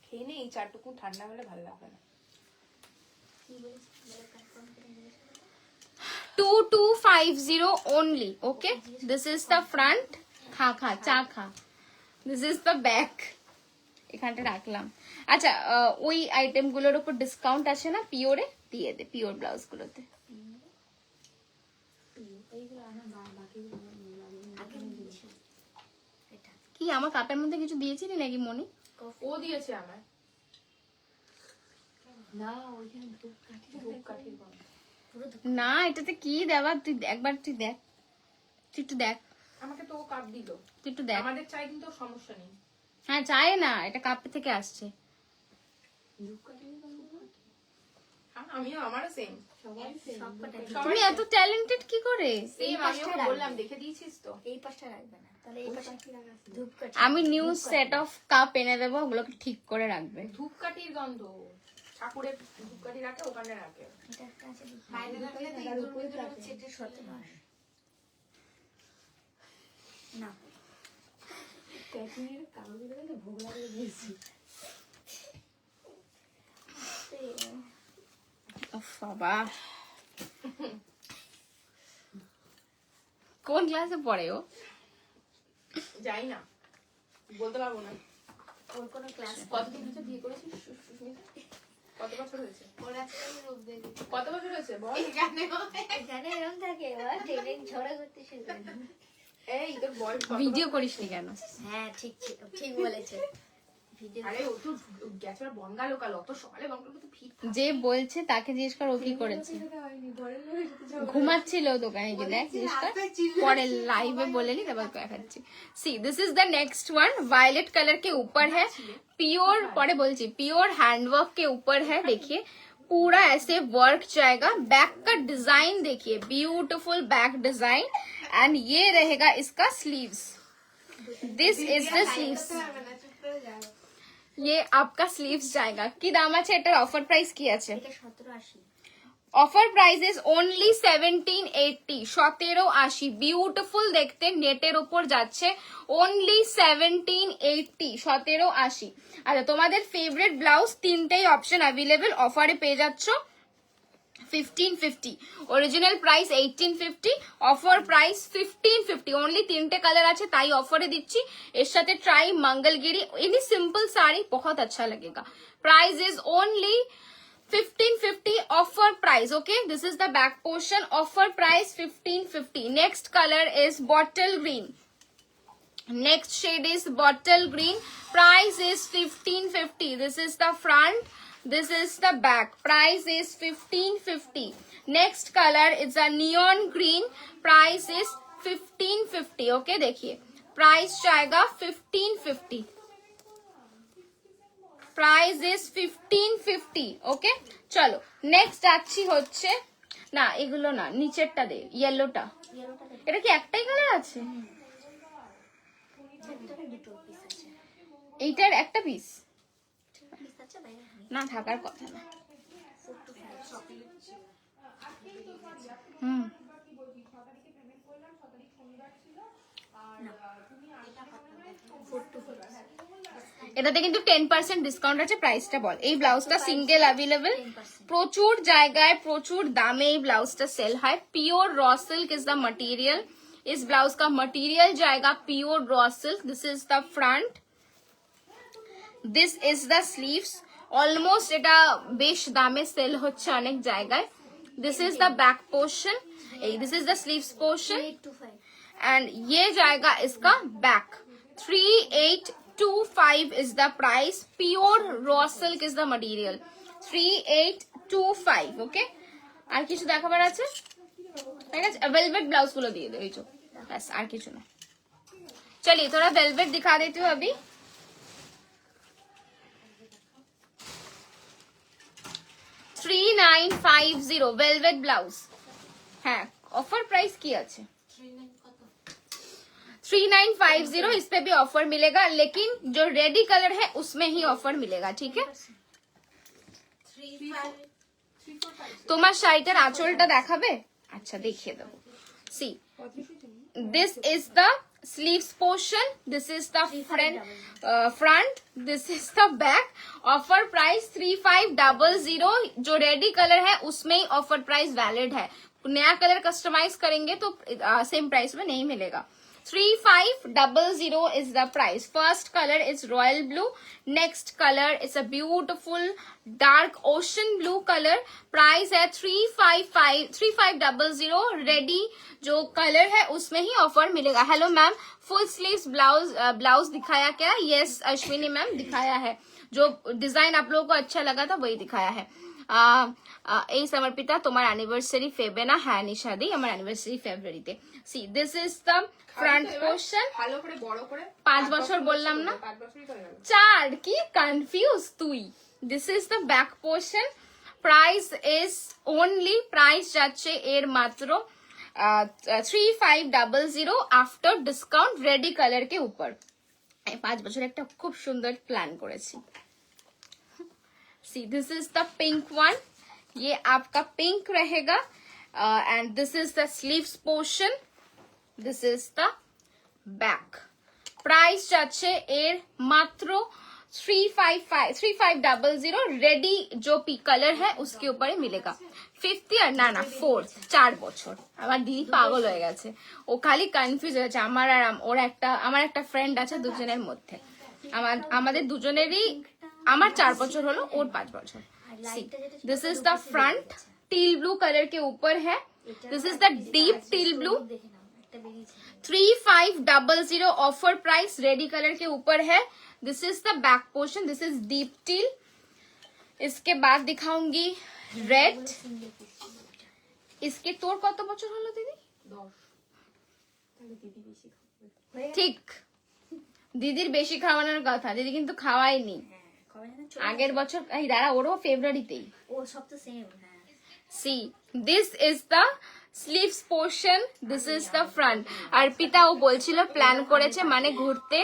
খেয়ে নে, এই চারটুকু ঠান্ডা হলে ভালো লাগবে না। কি বলেছে বলে কনফার্ম করে নিয়ে 2250 only. Okay, this is the front. খা খা চা খা। This is the back. এখানটা রাখলাম। আচ্ছা, ওই আইটেম গুলোর উপর ডিসকাউন্ট আছে না পিওরে, দিয়ে দে পিওর ব্লাউজ গুলোতে। কি আমার কাপের মধ্যে কিছু দিয়েছিলি নাকি মনি? ও দিয়েছে আমার। না, ওইখানে ধূপকাঠির গন্ধ। না, এটাতে কি দেওয়া তুই একবার তুই দেখ, তুই একটু দেখ, আমাকে তো ও কাপ দিল। তুই একটু দেখ। আমাদের চাই কিন্তু সমস্যা নেই। হ্যাঁ চায় না, এটা কাপ থেকে আসছে। হ্যাঁ, আমিও, আমারও সেম। তুমি এত ট্যালেন্টেড কি করে? সেম, আমিও বললাম, দেখে দিয়েছিস তো। এই পাশটা রাখবে না, তাহলে এই পাশে ধূপকাঠি। আমি নিউ সেট অফ কাপ এনে দেবো, ওগুলোকে ঠিক করে রাখবে। ধূপকাঠির গন্ধ, ঠাকুরের ধূপকাঠি রাখে, ওখানে রাখে। এটা একটা আছে বাইরে রাখলে তো ইঁদুর মিঁদুর হচ্ছে, এটা সত্যি নয়। না উফ বাবা, কোন ক্লাসে পড়ে ও? যাই না, বলতে পারবো না। ওর কোনো ক্লাস কতদিন হচ্ছে বিয়ে করেছিস সুস্মিতা? কত বছর হয়েছে? ওর আজকে রূপ দেখি কত বছর হয়েছে বল? এখানে এরকম থাকে, ওরা ট্রেনিং ঝড়া করতে শুরু করে। এই তোর বয়স কত? ভিডিও করিস নি কেন? হ্যাঁ ঠিক ঠিক বলেছে। ভিডিও আরে ও তো গেছে ওরা বনগা লোকাল, অত সকালে বনগাল তো ফিট। যে বলছে তাকে জিজ্ঞেস কর ও কি করেছে। ঘুমাচ্ছিল দোকানে গিয়ে, দেখ জিজ্ঞেস কর, পরে लाइव बोले नहीं तब দেখাচ্ছি। See this is the next one, violet colour के ऊपर है, प्योर पड़े बोलছি प्योर हैंडवर्क के ऊपर है। देखिए पूरा ऐसे वर्क जाएगा, बैक का डिजाइन देखिए, ब्यूटीफुल बैक डिजाइन, एंड ये रहेगा इसका sleeves. This is the sleeves, ये आपका स्लीव्स जाएगा। কি দাম আছে এটার? অফার প্রাইস কি আছে? এটা 1780। Offer price is only 1780, 1780। Beautiful দেখতে, নেটের উপর যাচ্ছে, অনলি 1780, 1780। আচ্ছা, তোমাদের ফেভারিট ব্লাউজ তিনটেই অপশন অ্যাভেলেবেল, অফারে পেয়ে যাচ্ছ 1550, original price 1850, offer price 1550। Only তিনটে কালার আছে তাই অফারে দিচ্ছি। এর সাথে try Mangalagiri, any simple sari बहुत अच्छा लगेगा। Price is only 1550, offer price. Okay, this is the back portion, offer price 1550। Next colour is bottle green, next shade is bottle green, price is 1550। this is the front, this is the back, price is 1550। next color is a neon green, price is 1550। okay, देखिए price जाएगा 1550, price is 1550। Okay, चलो next যাচ্ছি হচ্ছে, না এগুলো না, নিচেরটা দে, ইয়েলোটা। এটা কি একটাই কালার আছে? দুটো পিস আছে, এইটার একটা পিস পিস আছে বাইরে না থাকার কথা না। 4 to 5 হুম, এটাতে কিন্তু 10% ডিসকাউন্ট আছে। প্রাইসটা বল। এই ব্লাউজটা সিঙ্গেল অ্যাভেলেবল, প্রচুর জায়গায় প্রচুর দামে এই ব্লাউজটা সেল হয়। Pure raw silk is the material, इस ब्लाउज का मटेरियल जाएगा pure raw silk. This is the front, this is the sleeves, almost এটা বেশ দামে সেল হচ্ছে অনেক জায়গায়। This is the back portion, এই this is the sleeves portion, 8 to 5 and ये जाएगा इसका back. 3825 is the price, pure raw silk is the material, 3825। Okay, আর কিছু দেখাবার আছে? ঠিক আছে, वेलवेट ब्लाउज गुलो दिए दो, जो बस আর কিছু না। चलिए थोड़ा वेलवेट दिखा देती हूँ अभी। $3950 वेलवेट ब्लाउज। হ্যাঁ, ऑफर प्राइस কি আছে? 3950, इस पे भी ऑफर मिलेगा, लेकिन जो रेडी कलर है उसमें ही ऑफर मिलेगा। ठीक है, তোমার শাড়িটার আঁচলটা দেখাবে? আচ্ছা দেখিয়ে দেবো। See, this is the sleeves portion, this is the front, this is the back. Offer price 3500। जो रेडी कलर है उसमें ही ऑफर प्राइस वैलिड है। नया कलर कस्टमाइज करेंगे तो सेम प्राइस में नहीं मिलेगा। 3500 is the price. First color is royal blue. Next color is a beautiful dark ocean blue color. Price है 3500। रेडी जो कलर है उसमें ही ऑफर मिलेगा। Hello ma'am, full sleeves blouse दिखाया क्या? यस अश्विनी मैम दिखाया है। जो डिजाइन आप लोगों को अच्छा लगा था वही दिखाया है। এই সমর্পিতা তোমার অ্যানিভার্সারি ফেবে না? হ্যাঁ নিশাদি, আমার অ্যানিভার্সারি ফেব্রুয়ারিতে। See, this is the front portion. ভালো করে বড় করে 5 বছর বললাম না? 5 বছরই তো হয়ে গেল। 4 কি কনফিউজ তুই। This is the back portion. Price is only, price যাচ্ছে এর মাত্র 3500 আফটার ডিসকাউন্ট रेडी कलर के ऊपर। 5 বছর একটা খুব সুন্দর প্ল্যান করেছি। See, this is the pink one. ये आपका पिंक रहेगा and this is the sleeves portion. This is the back. Price যাচ্ছে এর মাত্র 3500। रेडी जो पी कलर है उसके ऊपर ही मिलेगा। 5th ইয়ার না না 4th, 4 বছর। আমার দিদি পাগল হয়ে গেছে, ও খালি কনফিউজ হয়ে গেছে। আমার আর আমার একটা ফ্রেন্ড আছে, দুজনের মধ্যে আমাদের দুজনেরই, আমার 4 বছর হলো, ওর 5 বছর। This is the front, teal blue colour के ऊपर है। This is the deep teal blue. 3500 offer price, ready colour के ऊपर है। This is the back portion, this is deep teal. इसके बाद दिखाऊंगी रेड। इसके तोर কত বছর হলো দিদি? 10। তাহলে দিদি বেশি খাবে। ঠিক, দিদির বেশি খাওয়ানোর কথা, দিদি কিন্তু খাওয়ায়নি আগের বছর। এই দাঁড়া, ওরও ফেব্রুয়ারিতেই। ও সব তো সেম। হ্যাঁ, see, this is the sleeves portion, this is the front. Arpita ও বলছিল প্ল্যান করেছে মানে ঘুরতে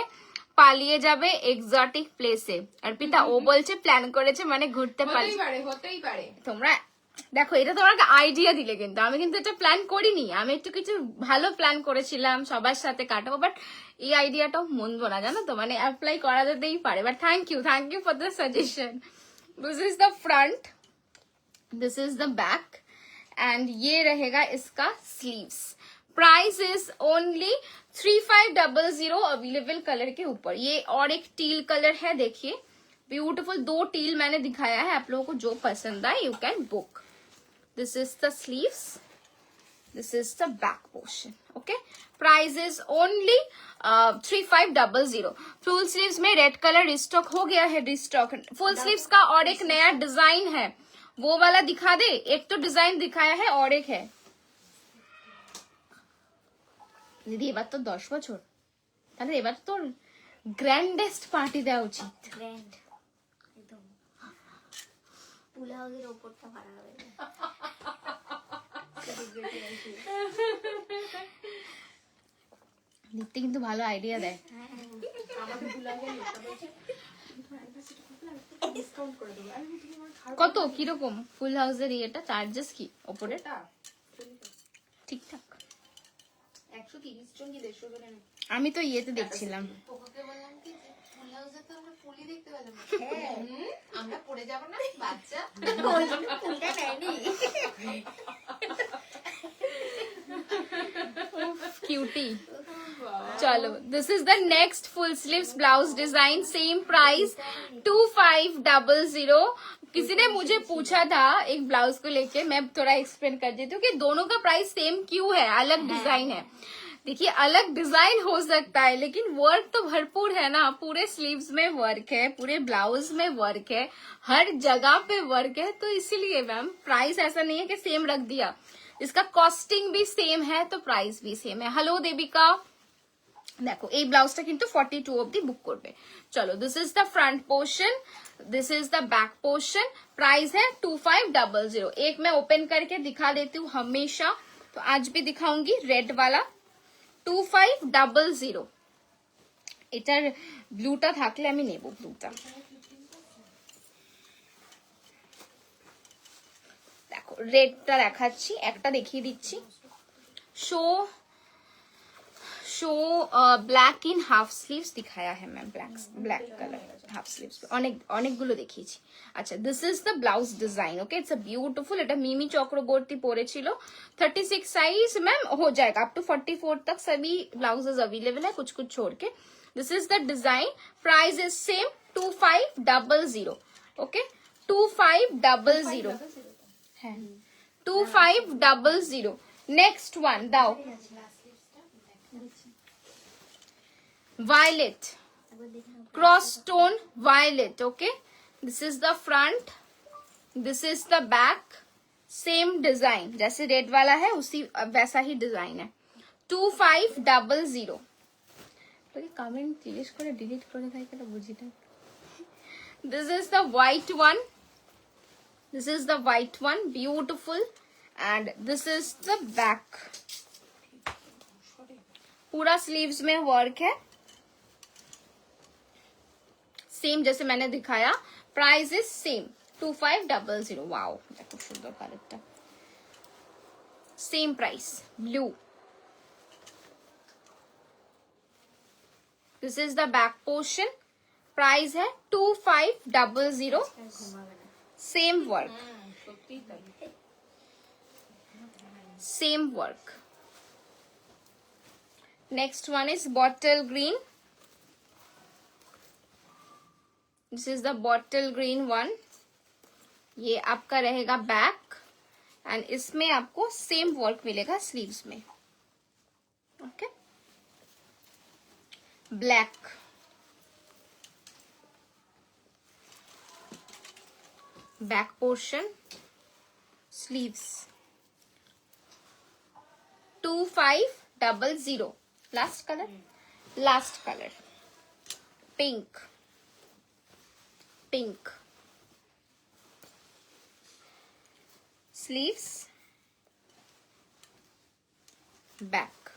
পালিয়ে যাবে এক্সোটিক প্লেসে। অর্পিতা ও বলছে প্ল্যান করেছে মানে ঘুরতে হতেই পারে। তোমরা দেখো, এটা তোমাকে আইডিয়া দিলে, কিন্তু আমি কিন্তু এটা প্ল্যান করিনি। আমি একটু কিছু ভালো প্ল্যান করেছিলাম সবার সাথে কাটাবো, বাট এই আইডিয়াটাও মন্দ না, জানো তো, মানে অ্যাপ্লাই করা যেতেই পারে। But thank you for the suggestion. This is the front, this is the back and ये रहेगा इसका sleeves. Price is only 3500 available colour के ऊपर। ये और एक टील कलर है, देखिए ब्यूटीफुल। 2 टील मैंने दिखाया है, आप लोगों को जो पसंद आए you can book. This is the sleeves, this is the back portion. Okay, price is only 3500। Full sleeves में रेड कलर रिस्टॉक हो गया है, रिस्टॉक। फुल स्लीव्स का और एक नया डिजाइन है, वो वाला दिखा दे। एक तो डिजाइन दिखाया है और एक है। দিদি এবার তো 10 বছর, তাহলে এবার তো গ্র্যান্ডেস্ট পার্টি দেওয়া উচিত। গ্র্যান্ড একদম পুলাওয়ের ওপরটা ভাড়া হবে। দিতে কিন্তু ভালো আইডিয়া দেয়। আমাকে ভুলাবে ডিসকাউন্ট করে দেবো। আমি তুমি আমার খারাপ কত কিরকম ফুল হাউসের ইয়েটা চার্জেস কি ওপরে? এটা ঠিকঠাক। 130 জন কি 150 জনের? আমি তো ইয়েতে দেখছিলাম। ওকে বললাম কি যে ফুল হাউসে তো আমরা ফুলই দেখতে পেলাম না। হ্যাঁ, আমরা পড়ে যাব না বাচ্চা। ফুলটা নেয়নি। क्यूटी। चलो, this is the next full sleeves blouse design, same price 2500। किसी ने मुझे पूछा था एक ब्लाउज को लेके, मैं थोड़ा एक्सप्लेन कर देती हूँ कि दोनों का प्राइस सेम क्यों है, अलग डिजाइन है। देखिए, अलग डिजाइन हो सकता है लेकिन वर्क तो भरपूर है ना। पूरे स्लीव्स में वर्क है, पूरे ब्लाउज में वर्क है, हर जगह पे वर्क है। तो इसीलिए मैम प्राइस ऐसा नहीं है कि सेम रख दिया, इसका कॉस्टिंग भी सेम है तो प्राइस भी सेम है। हेलो देविका, देखो এই ব্লাউজটা কিন্তু 42 অবধি বুক করবে। চলো, this is the front portion, this is the back portion. Price है 2500। एक मैं ओपन करके दिखा देती हूँ हमेशा, तो आज भी दिखाऊंगी रेड वाला 2500। এটার ব্লুটা থাকলে আমি নেব ব্লুটা। রেডটা দেখাচ্ছি, একটা দেখিয়ে দিচ্ছি। Show black in half sleeves दिखाया है ma'am, black colour half sleeves অনেকগুলো দেখিয়েছি। আচ্ছা, this is the blouse design. Okay, it's a beautiful. এটা মিমি চক্রবর্তী পরেছিল। 36 साइज मैम हो जाएगा, अप टू 44 तक सभी ब्लाउजेस अवेलेबल है, कुछ कुछ छोड़ के। This is the design. Price is same 2500। Okay, 2500 है, 2500। नेक्स्ट वन दाओ, violet, cross stone violet. Okay, this is the front, this is the back, same design जैसे रेड वाला है उसी वैसा ही डिजाइन है। 2500। तो ये कमेंट प्लीज করে डिलीट করে দেয় কেন বুঝি না। This is the white one, this is the white one, beautiful, and this is the back। पूरा स्लीव्स में वर्क है, सेम जैसे मैंने दिखाया। Price is same 2500। वाओ, देखो सुंदर कलरটা, same price blue. This is the back portion. Price है 2500। Same work, same work. Next one is bottle green. This is the bottle green one. ये आपका रहेगा बैक, एंड इसमें आपको सेम वर्क मिलेगा स्लीव्स में। Okay, black, back portion, sleeves. 2500। Last colour, last colour pink, pink. Sleeves, back.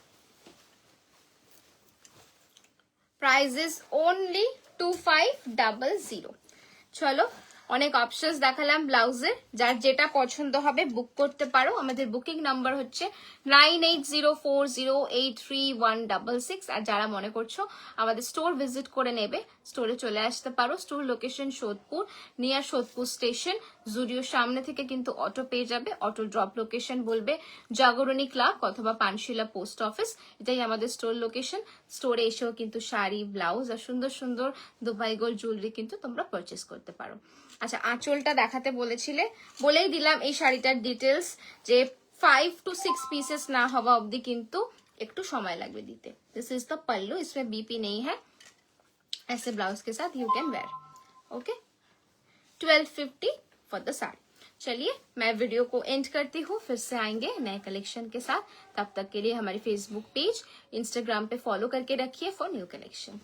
Price is only 2500। चलो, অনেক options দেখালাম ব্লাউজের, যার যেটা পছন্দ হবে বুক করতে পারো। আমাদের বুকিং নাম্বার হচ্ছে 9804083166। আর যারা মনে করছো আমাদের স্টোর ভিজিট করে নেবে, স্টোরে চলে আসতে পারো। Store location Sodepur, near Sodepur station, জুডিওর সামনে থেকে কিন্তু অটো পেয়ে যাবে। অটো ড্রপ লোকেশন বলবে জাগরণী ক্লাব অথবা পানশিলা পোস্ট অফিস, এটাই আমাদের স্টোর লোকেশন। স্টোরে এসেও কিন্তু শাড়ি, ব্লাউজ আর সুন্দর সুন্দর দুবাই গোল্ড জুয়েলারি কিন্তু তোমরা পারচেস করতে পারো। আচ্ছা, আঁচলটা দেখাতে বলেছিলে, বলেই দিলাম এই শাড়িটার ডিটেলস, যে 5 to 6 पीसेस ना हवा अवधि किंतु একটু সময় লাগবে দিতে। दिस इज द पल्लू, इसमें बीपी नहीं है। ऐसे ब्लाउज के साथ you can wear. Okay, 1250 for the sari. चलिए, मैं वीडियो को एंड करती हूँ, फिर से आएंगे नए कलेक्शन के साथ। तब तक के लिए हमारी फेसबुक पेज, इंस्टाग्राम पे फॉलो करके रखिए फॉर न्यू कलेक्शन।